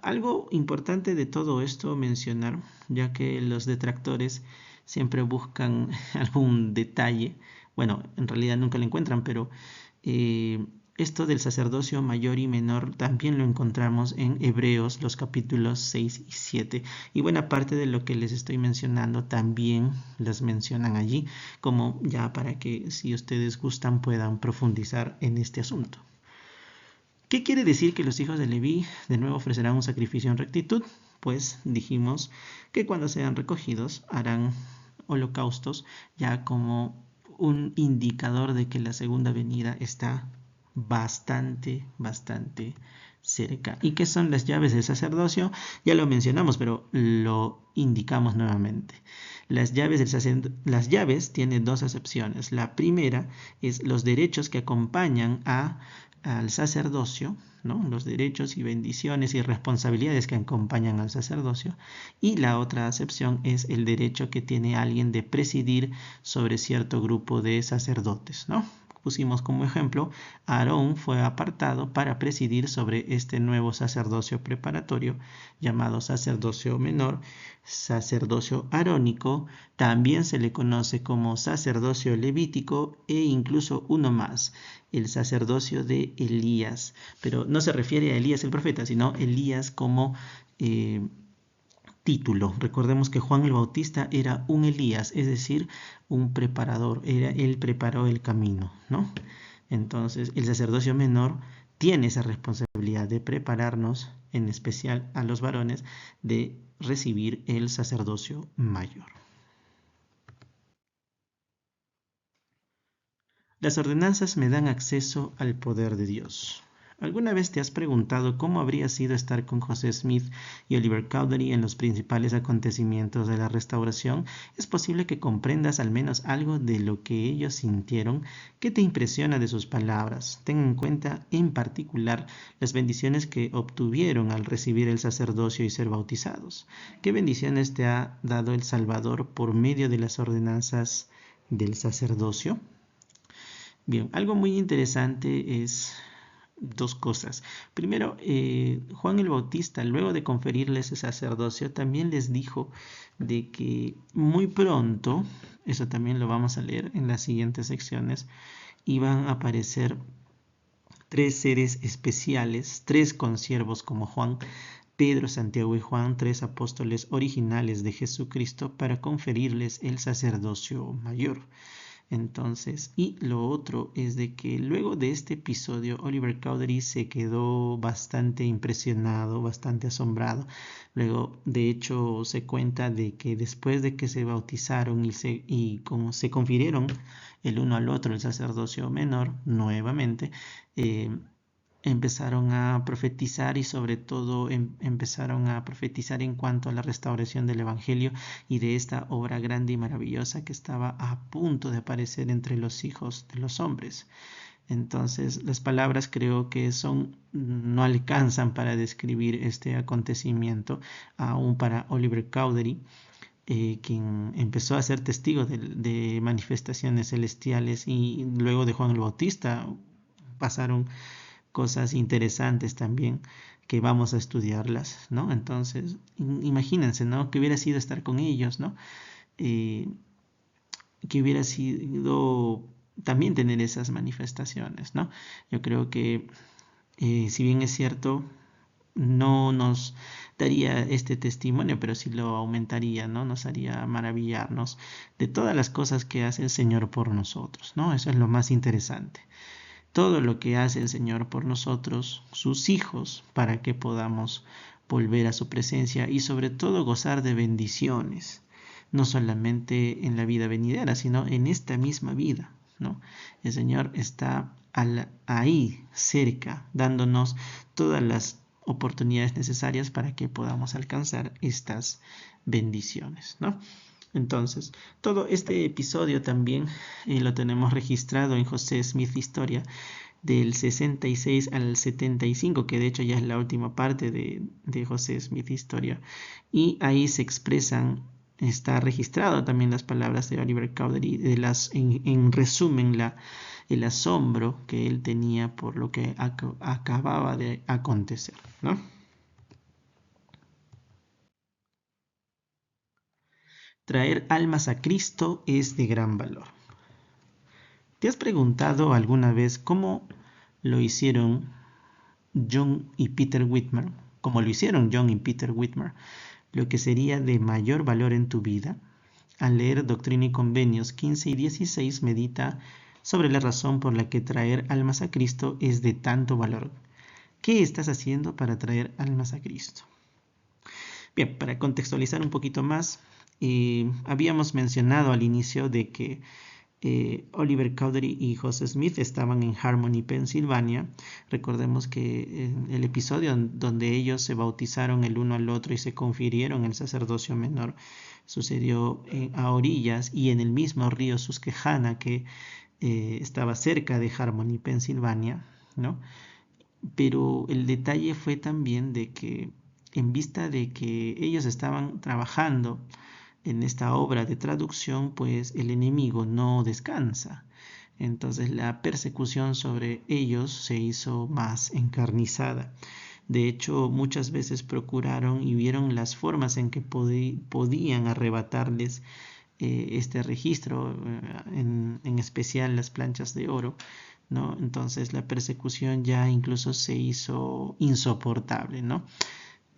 Algo importante de todo esto mencionar, ya que los detractores siempre buscan algún detalle, bueno, en realidad nunca lo encuentran, pero esto del sacerdocio mayor y menor también lo encontramos en Hebreos, los capítulos 6 y 7, y buena parte de lo que les estoy mencionando también las mencionan allí, como ya para que si ustedes gustan puedan profundizar en este asunto. ¿Qué quiere decir que los hijos de Leví de nuevo ofrecerán un sacrificio en rectitud? Pues dijimos que cuando sean recogidos harán holocaustos ya como un indicador de que la segunda venida está bastante cerca. ¿Y qué son las llaves del sacerdocio? Ya lo mencionamos, pero lo indicamos nuevamente. Las llaves tienen dos acepciones. La primera es los derechos que acompañan al sacerdocio, ¿no? Los derechos y bendiciones y responsabilidades que acompañan al sacerdocio. Y la otra acepción es el derecho que tiene alguien de presidir sobre cierto grupo de sacerdotes, ¿no? Pusimos como ejemplo, Aarón fue apartado para presidir sobre este nuevo sacerdocio preparatorio llamado sacerdocio menor, sacerdocio arónico, también se le conoce como sacerdocio levítico e incluso uno más, el sacerdocio de Elías, pero no se refiere a Elías el profeta, sino Elías como título. Recordemos que Juan el Bautista era un Elías, es decir, un preparador, él preparó el camino, ¿no? Entonces, el sacerdocio menor tiene esa responsabilidad de prepararnos, en especial a los varones, de recibir el sacerdocio mayor. Las ordenanzas me dan acceso al poder de Dios. ¿Alguna vez te has preguntado cómo habría sido estar con José Smith y Oliver Cowdery en los principales acontecimientos de la Restauración? Es posible que comprendas al menos algo de lo que ellos sintieron. ¿Qué te impresiona de sus palabras? Ten en cuenta en particular las bendiciones que obtuvieron al recibir el sacerdocio y ser bautizados. ¿Qué bendiciones te ha dado el Salvador por medio de las ordenanzas del sacerdocio? Bien, algo muy interesante es dos cosas. Primero, Juan el Bautista, luego de conferirles el sacerdocio, también les dijo de que muy pronto, eso también lo vamos a leer en las siguientes secciones, iban a aparecer tres seres especiales, tres consiervos como Juan, Pedro, Santiago y Juan, tres apóstoles originales de Jesucristo, para conferirles el sacerdocio mayor. Entonces, y lo otro es de que luego de este episodio, Oliver Cowdery se quedó bastante impresionado, bastante asombrado. Luego, de hecho, se cuenta de que después de que se bautizaron y como se confirieron el uno al otro el sacerdocio menor, nuevamente, eh, empezaron a profetizar y sobre todo empezaron a profetizar en cuanto a la restauración del Evangelio y de esta obra grande y maravillosa que estaba a punto de aparecer entre los hijos de los hombres. Entonces, las palabras creo que no alcanzan para describir este acontecimiento, aún para Oliver Cowdery, quien empezó a ser testigo de manifestaciones celestiales, y luego de Juan el Bautista pasaron cosas interesantes también que vamos a estudiarlas, ¿no? Entonces, imagínense, ¿no? Que hubiera sido estar con ellos, ¿no? Eh, que hubiera sido también tener esas manifestaciones, ¿no? Yo creo que, si bien es cierto, no nos daría este testimonio, pero sí lo aumentaría, ¿no? Nos haría maravillarnos de todas las cosas que hace el Señor por nosotros, ¿no? Eso es lo más interesante. Todo lo que hace el Señor por nosotros, sus hijos, para que podamos volver a su presencia y sobre todo gozar de bendiciones, no solamente en la vida venidera, sino en esta misma vida, ¿no? El Señor está ahí cerca, dándonos todas las oportunidades necesarias para que podamos alcanzar estas bendiciones, ¿no? Entonces, todo este episodio también lo tenemos registrado en José Smith Historia del 66 al 75, que de hecho ya es la última parte de José Smith Historia. Y ahí se expresan, está registrado también las palabras de Oliver Cowdery, en resumen, el asombro que él tenía por lo que acababa de acontecer, ¿no? Traer almas a Cristo es de gran valor. ¿Te has preguntado alguna vez cómo lo hicieron John y Peter Whitmer? Como lo hicieron John y Peter Whitmer, lo que sería de mayor valor en tu vida. Al leer Doctrina y Convenios 15 y 16, medita sobre la razón por la que traer almas a Cristo es de tanto valor. ¿Qué estás haciendo para traer almas a Cristo? Bien, para contextualizar un poquito más, habíamos mencionado al inicio de que Oliver Cowdery y Joseph Smith estaban en Harmony, Pensilvania. Recordemos que en el episodio donde ellos se bautizaron el uno al otro y se confirieron el sacerdocio menor sucedió a orillas y en el mismo río Susquehanna, que estaba cerca de Harmony, Pensilvania, ¿no? Pero el detalle fue también de que, en vista de que ellos estaban trabajando en esta obra de traducción, pues el enemigo no descansa. Entonces la persecución sobre ellos se hizo más encarnizada. De hecho, muchas veces procuraron y vieron las formas en que podían arrebatarles este registro, en especial las planchas de oro, ¿no? Entonces la persecución ya incluso se hizo insoportable, ¿no?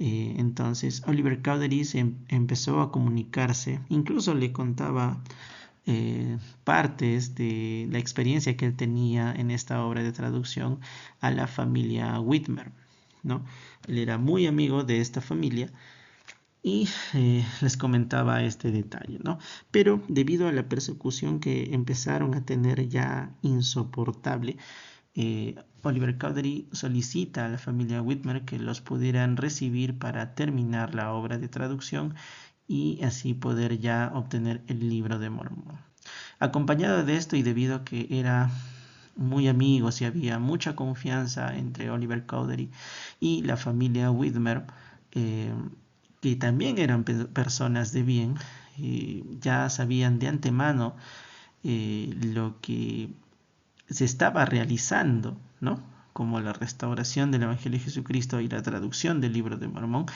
Entonces Oliver Cowdery empezó a comunicarse, incluso le contaba partes de la experiencia que él tenía en esta obra de traducción a la familia Whitmer, ¿no? Él era muy amigo de esta familia y les comentaba este detalle, ¿no? Pero debido a la persecución que empezaron a tener ya insoportable, Oliver Cowdery solicita a la familia Whitmer que los pudieran recibir para terminar la obra de traducción y así poder ya obtener el libro de Mormón. Acompañado de esto y debido a que era muy amigos y había mucha confianza entre Oliver Cowdery y la familia Whitmer, eh, que también eran personas de bien, ya sabían de antemano lo que se estaba realizando, ¿no? como la restauración del Evangelio de Jesucristo y la traducción del Libro de Mormón,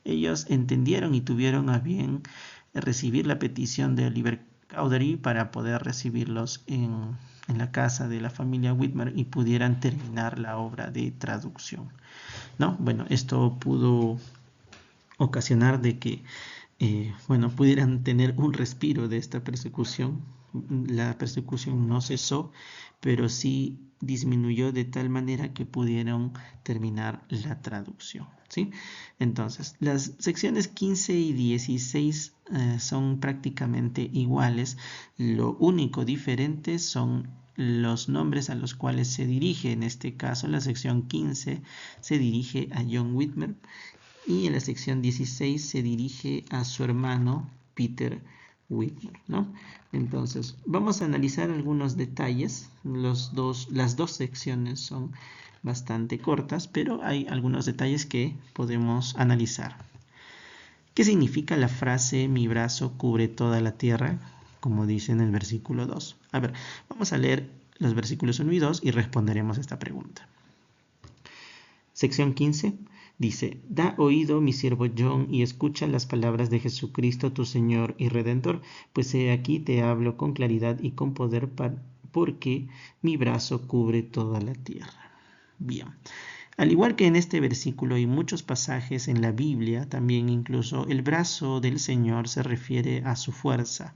ellos entendieron y tuvieron a bien recibir la petición de Oliver Cowdery para poder recibirlos en la casa de la familia Whitmer y pudieran terminar la obra de traducción, ¿no? Bueno, esto pudo ocasionar de que pudieran tener un respiro de esta persecución. La persecución no cesó, pero sí disminuyó de tal manera que pudieron terminar la traducción, ¿sí? Entonces, las secciones 15 y 16 son prácticamente iguales. Lo único diferente son los nombres a los cuales se dirige. En este caso, la sección 15 se dirige a John Whitmer y en la sección 16 se dirige a su hermano Peter Whitmer, ¿no? Entonces, vamos a analizar algunos detalles. Las dos secciones son bastante cortas, pero hay algunos detalles que podemos analizar. ¿Qué significa la frase "mi brazo cubre toda la tierra"? Como dice en el versículo 2. A ver, vamos a leer los versículos 1 y 2 y responderemos esta pregunta. Sección 15. Dice: da oído, mi siervo John, y escucha las palabras de Jesucristo, tu Señor y Redentor, pues he aquí te hablo con claridad y con poder, porque mi brazo cubre toda la tierra. Bien. Al igual que en este versículo y muchos pasajes en la Biblia, también incluso el brazo del Señor se refiere a su fuerza,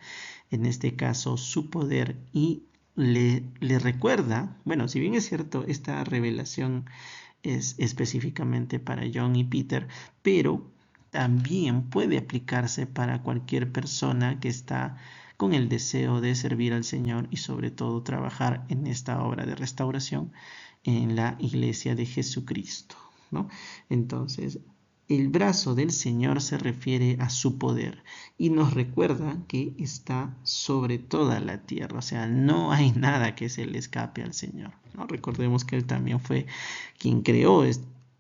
en este caso su poder, y le recuerda, bueno, si bien es cierto, esta revelación es específicamente para John y Peter, pero también puede aplicarse para cualquier persona que está con el deseo de servir al Señor y sobre todo trabajar en esta obra de restauración en la iglesia de Jesucristo, ¿no? Entonces, el brazo del Señor se refiere a su poder y nos recuerda que está sobre toda la tierra, o sea, no hay nada que se le escape al Señor, ¿no? Recordemos que Él también fue quien creó,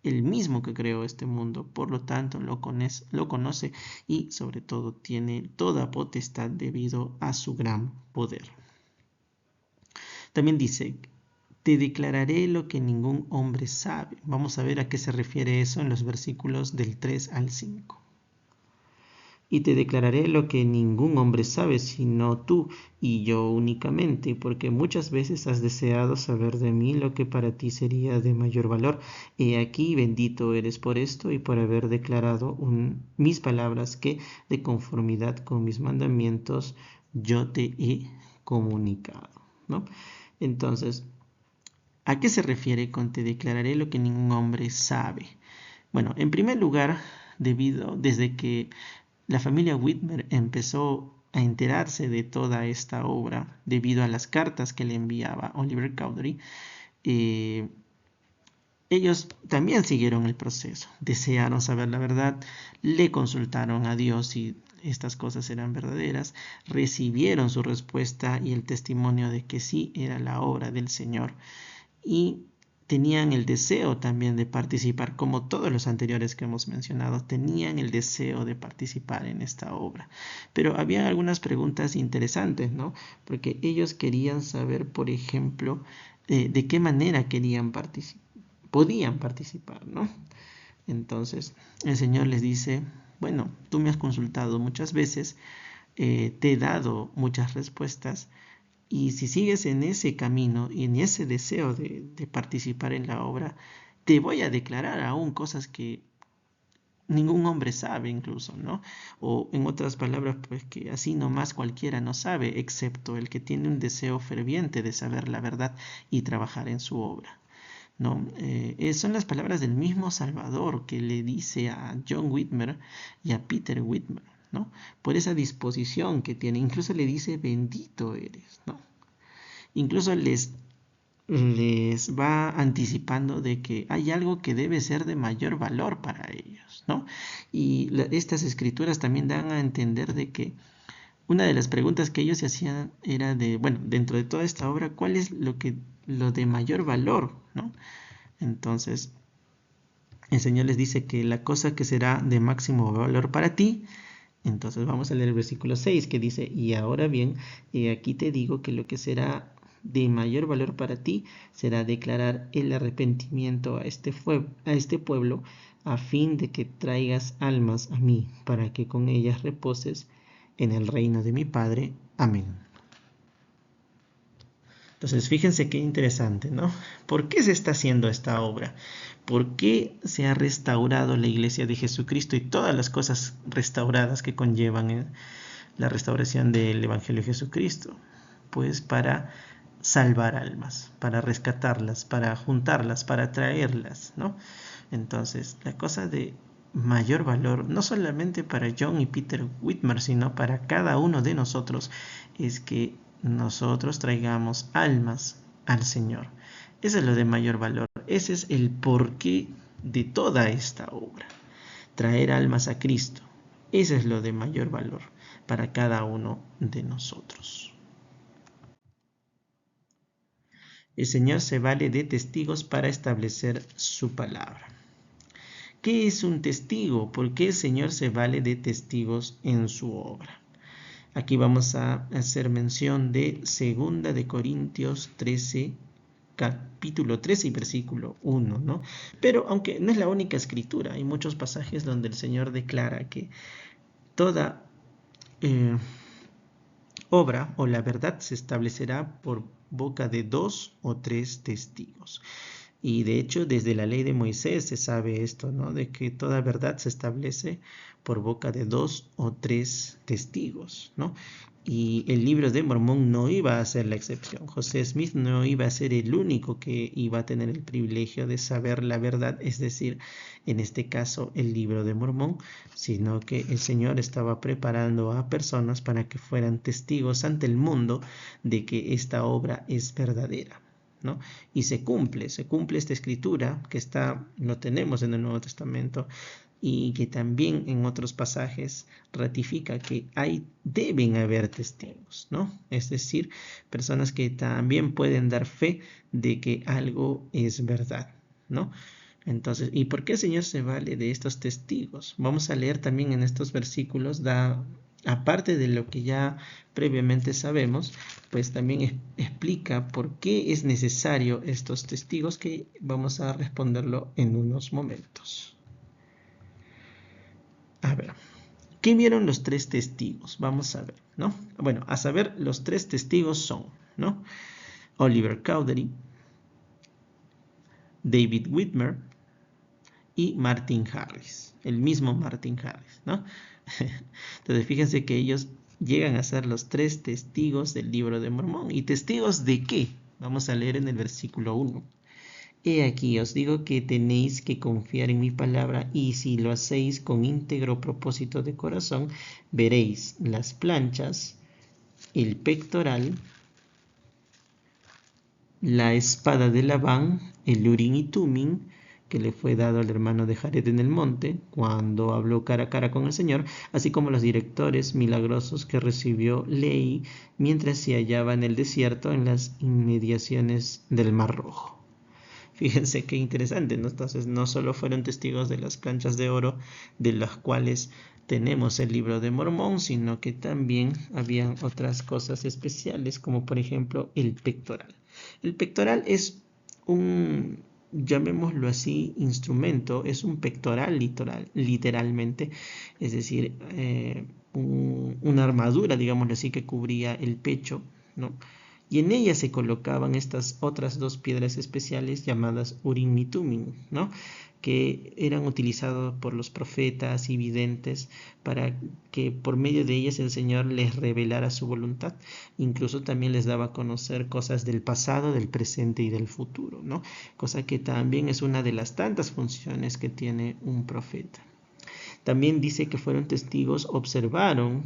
el mismo que creó este mundo, por lo tanto lo conoce y sobre todo tiene toda potestad debido a su gran poder. También dice: te declararé lo que ningún hombre sabe. Vamos a ver a qué se refiere eso en los versículos del 3 al 5. Y te declararé lo que ningún hombre sabe, sino tú y yo únicamente, porque muchas veces has deseado saber de mí lo que para ti sería de mayor valor. He aquí, bendito eres por esto y por haber declarado mis palabras que, de conformidad con mis mandamientos, yo te he comunicado, ¿no? Entonces, ¿a qué se refiere con te declararé lo que ningún hombre sabe? Bueno, en primer lugar, desde que la familia Whitmer empezó a enterarse de toda esta obra, debido a las cartas que le enviaba Oliver Cowdery, ellos también siguieron el proceso, desearon saber la verdad, le consultaron a Dios si estas cosas eran verdaderas, recibieron su respuesta y el testimonio de que sí era la obra del Señor, y tenían el deseo también de participar, como todos los anteriores que hemos mencionado, tenían el deseo de participar en esta obra. Pero había algunas preguntas interesantes, ¿no? Porque ellos querían saber, por ejemplo, de qué manera podían participar, ¿no? Entonces, el Señor les dice: bueno, tú me has consultado muchas veces, te he dado muchas respuestas, y si sigues en ese camino y en ese deseo de participar en la obra, te voy a declarar aún cosas que ningún hombre sabe incluso, ¿no? O en otras palabras, pues que así nomás cualquiera no sabe, excepto el que tiene un deseo ferviente de saber la verdad y trabajar en su obra, ¿no? Son las palabras del mismo Salvador que le dice a John Whitmer y a Peter Whitmer, ¿no? Por esa disposición que tiene, incluso le dice: bendito eres, ¿no? Incluso les va anticipando de que hay algo que debe ser de mayor valor para ellos, ¿no? Y estas escrituras también dan a entender de que una de las preguntas que ellos se hacían era de, bueno, dentro de toda esta obra, ¿cuál es lo de mayor valor, ¿no? Entonces, el Señor les dice que la cosa que será de máximo valor para ti. Entonces vamos a leer el versículo 6 que dice: y ahora bien, aquí te digo que lo que será de mayor valor para ti será declarar el arrepentimiento a este pueblo, a fin de que traigas almas a mí, para que con ellas reposes en el reino de mi Padre. Amén. Entonces, fíjense qué interesante, ¿no? ¿Por qué se está haciendo esta obra? ¿Por qué se ha restaurado la Iglesia de Jesucristo y todas las cosas restauradas que conllevan la restauración del Evangelio de Jesucristo? Pues para salvar almas, para rescatarlas, para juntarlas, para traerlas, ¿no? Entonces, la cosa de mayor valor, no solamente para John y Peter Whitmer, sino para cada uno de nosotros, es que nosotros traigamos almas al Señor. Eso es lo de mayor valor. Ese es el porqué de toda esta obra. Traer almas a Cristo. Eso es lo de mayor valor para cada uno de nosotros. El Señor se vale de testigos para establecer su palabra. ¿Qué es un testigo? ¿Por qué el Señor se vale de testigos en su obra? Aquí vamos a hacer mención de 2 de Corintios 13, capítulo 13 y versículo 1, ¿no? Pero aunque no es la única escritura, hay muchos pasajes donde el Señor declara que toda obra o la verdad se establecerá por boca de 2 o 3 testigos. Y de hecho, desde la ley de Moisés se sabe esto, ¿no? De que toda verdad se establece por boca de 2 o 3 testigos, ¿no? Y el libro de Mormón no iba a ser la excepción. José Smith no iba a ser el único que iba a tener el privilegio de saber la verdad, es decir, en este caso el libro de Mormón, sino que el Señor estaba preparando a personas para que fueran testigos ante el mundo de que esta obra es verdadera, ¿no? Y se cumple esta escritura que lo tenemos en el Nuevo Testamento, y que también en otros pasajes ratifica que deben haber testigos, ¿no? Es decir, personas que también pueden dar fe de que algo es verdad, ¿no? Entonces, ¿y por qué el Señor se vale de estos testigos? Vamos a leer también en estos versículos, aparte de lo que ya previamente sabemos, pues también explica por qué es necesario estos testigos, que vamos a responderlo en unos momentos. A ver, ¿qué vieron los 3 testigos? Vamos a ver, ¿no? Bueno, a saber, los 3 testigos son, ¿no? Oliver Cowdery, David Whitmer y Martin Harris, el mismo Martin Harris, ¿no? Entonces, fíjense que ellos llegan a ser los 3 testigos del libro de Mormón. ¿Y testigos de qué? Vamos a leer en el versículo 1. He aquí os digo que tenéis que confiar en mi palabra, y si lo hacéis con íntegro propósito de corazón, veréis las planchas, el pectoral, la espada de Labán, el Urim y Tumim, que le fue dado al hermano de Jared en el monte, cuando habló cara a cara con el Señor, así como los directores milagrosos que recibió Lehi mientras se hallaba en el desierto en las inmediaciones del Mar Rojo. Fíjense qué interesante, ¿no? Entonces, no solo fueron testigos de las planchas de oro, de las cuales tenemos el libro de Mormón, sino que también habían otras cosas especiales, como por ejemplo el pectoral. El pectoral es un, llamémoslo así, instrumento, es un pectoral literalmente, es decir, una armadura, digámoslo así, que cubría el pecho, ¿no? Y en ella se colocaban estas otras 2 piedras especiales llamadas Urim y Tumim, ¿no? Que eran utilizados por los profetas y videntes para que por medio de ellas el Señor les revelara su voluntad. Incluso también les daba a conocer cosas del pasado, del presente y del futuro, ¿no? Cosa que también es una de las tantas funciones que tiene un profeta. También dice que fueron testigos, observaron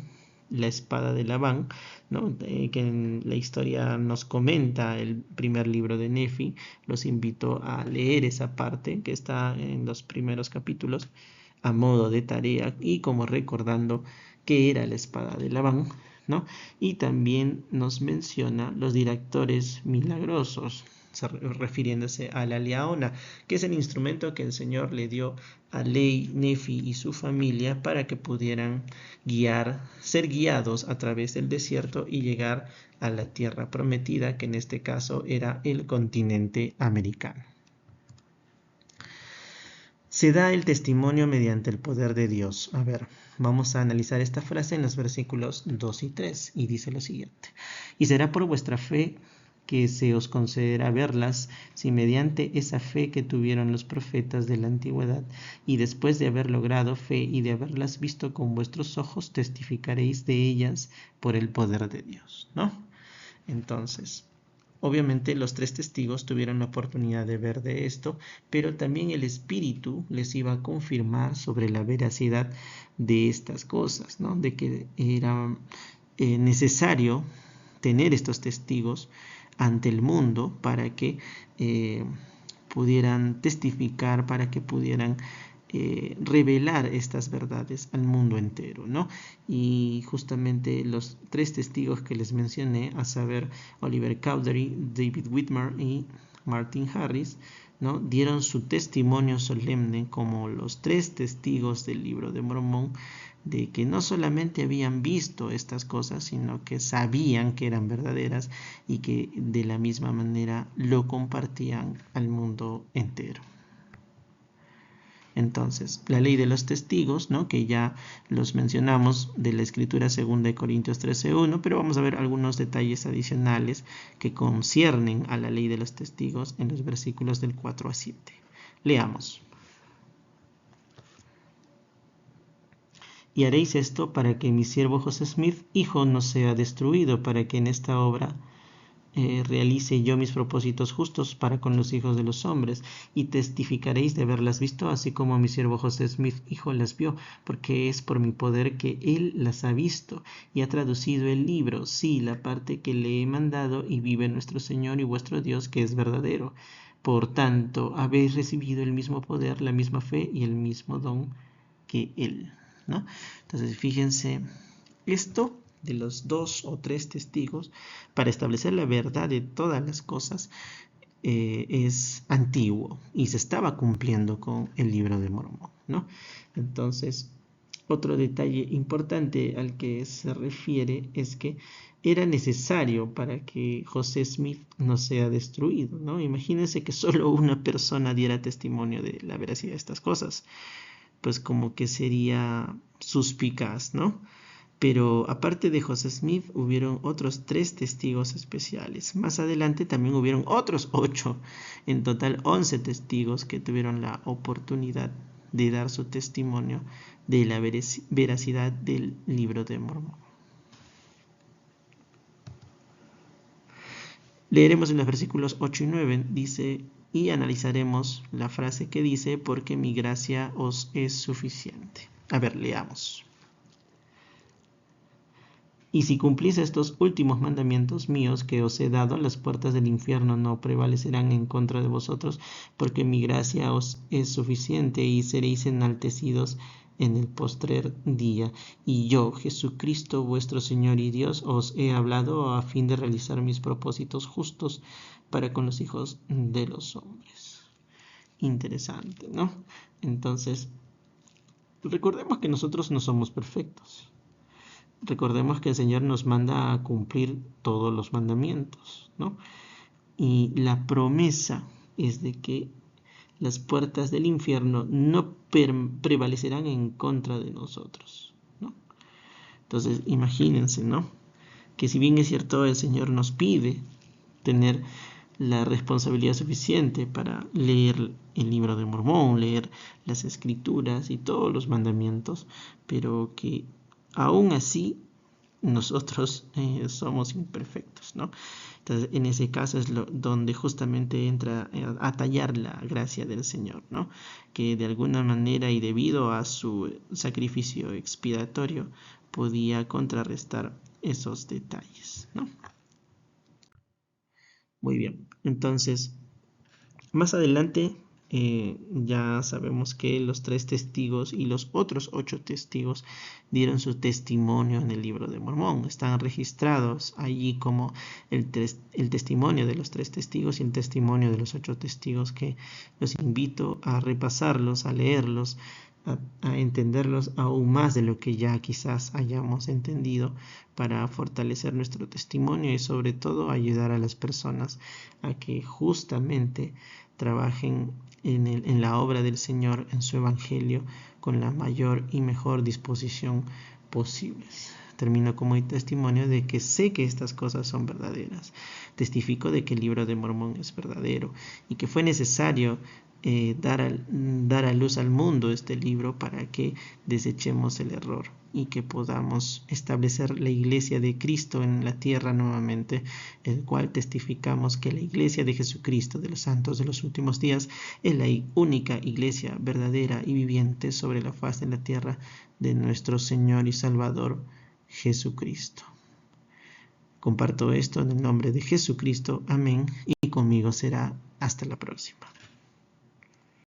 la espada de Labán, ¿no? Que en la historia nos comenta el primer libro de Nefi. Los invito a leer esa parte que está en los primeros capítulos a modo de tarea y como recordando qué era la espada de Labán, ¿no? Y también nos menciona los directores milagrosos, refiriéndose a la Liaona, que es el instrumento que el Señor le dio a Lei, Nefi y su familia para que pudieran ser guiados a través del desierto y llegar a la tierra prometida, que en este caso era el continente americano. Se da el testimonio mediante el poder de Dios. A ver, vamos a analizar esta frase en los versículos 2 y 3, y dice lo siguiente: y será por vuestra fe que se os concederá verlas, si mediante esa fe que tuvieron los profetas de la antigüedad, y después de haber logrado fe y de haberlas visto con vuestros ojos, testificaréis de ellas por el poder de Dios, ¿no? Entonces, obviamente los 3 testigos tuvieron la oportunidad de ver de esto, pero también el Espíritu les iba a confirmar sobre la veracidad de estas cosas, ¿no? De que era necesario tener estos testigos ante el mundo para que pudieran testificar, para que pudieran revelar estas verdades al mundo entero, ¿no? Y justamente los 3 testigos que les mencioné, a saber Oliver Cowdery, David Whitmer y Martin Harris, ¿no?, dieron su testimonio solemne como los 3 testigos del Libro de Mormón, de que no solamente habían visto estas cosas, sino que sabían que eran verdaderas y que de la misma manera lo compartían al mundo entero. Entonces, la ley de los testigos, ¿no?, que ya los mencionamos de la escritura 2 Corintios 13:1, pero vamos a ver algunos detalles adicionales que conciernen a la ley de los testigos en los versículos del 4 a 7. Leamos. Y haréis esto para que mi siervo José Smith, hijo, no sea destruido, para que en esta obra realice yo mis propósitos justos para con los hijos de los hombres, y testificaréis de haberlas visto, así como mi siervo José Smith, hijo, las vio, porque es por mi poder que él las ha visto, y ha traducido el libro, sí, la parte que le he mandado, y vive nuestro Señor y vuestro Dios, que es verdadero. Por tanto, habéis recibido el mismo poder, la misma fe y el mismo don que él, ¿no? Entonces, fíjense, esto de los 2 o 3 testigos para establecer la verdad de todas las cosas es antiguo y se estaba cumpliendo con el Libro de Mormón, ¿no? Entonces, otro detalle importante al que se refiere es que era necesario para que José Smith no sea destruido, ¿no? Imagínense que solo una persona diera testimonio de la veracidad de estas cosas, pues como que sería suspicaz, ¿no? Pero aparte de José Smith, hubieron otros 3 testigos especiales. Más adelante también hubieron otros 8, en total 11 testigos que tuvieron la oportunidad de dar su testimonio de la veracidad del Libro de Mormón. Leeremos en los versículos 8 y 9, dice, y analizaremos la frase que dice, porque mi gracia os es suficiente. A ver, leamos. Y si cumplís estos últimos mandamientos míos que os he dado, las puertas del infierno no prevalecerán en contra de vosotros, porque mi gracia os es suficiente y seréis enaltecidos en el postrer día. Y yo, Jesucristo, vuestro Señor y Dios, os he hablado a fin de realizar mis propósitos justos para con los hijos de los hombres. Interesante, ¿no? Entonces, recordemos que nosotros no somos perfectos. Recordemos que el Señor nos manda a cumplir todos los mandamientos, ¿no? Y la promesa es de que las puertas del infierno no prevalecerán en contra de nosotros, ¿no? Entonces, imagínense, ¿no?, que si bien es cierto, el Señor nos pide tener la responsabilidad suficiente para leer el Libro de Mormón, leer las Escrituras y todos los mandamientos, pero que aún así nosotros somos imperfectos, ¿no? Entonces, en ese caso es donde justamente entra a tallar la gracia del Señor, ¿no? Que de alguna manera y debido a su sacrificio expiatorio podía contrarrestar esos detalles, ¿no? Muy bien, entonces más adelante Ya sabemos que los 3 testigos y los otros 8 testigos dieron su testimonio en el libro de Mormón. Están registrados allí como el testimonio de los 3 testigos y el testimonio de los 8 testigos, que los invito a repasarlos, a leerlos, a entenderlos aún más de lo que ya quizás hayamos entendido, para fortalecer nuestro testimonio y sobre todo ayudar a las personas a que justamente trabajen en la obra del Señor, en su Evangelio, con la mayor y mejor disposición posible. Termino como mi testimonio de que sé que estas cosas son verdaderas. Testifico de que el libro de Mormón es verdadero y que fue necesario dar a luz al mundo este libro para que desechemos el error y que podamos establecer la iglesia de Cristo en la tierra nuevamente, el cual testificamos que la iglesia de Jesucristo, de los santos de los últimos días, es la única iglesia verdadera y viviente sobre la faz de la tierra de nuestro Señor y Salvador Jesucristo. Comparto esto en el nombre de Jesucristo. Amén. Y conmigo será hasta la próxima.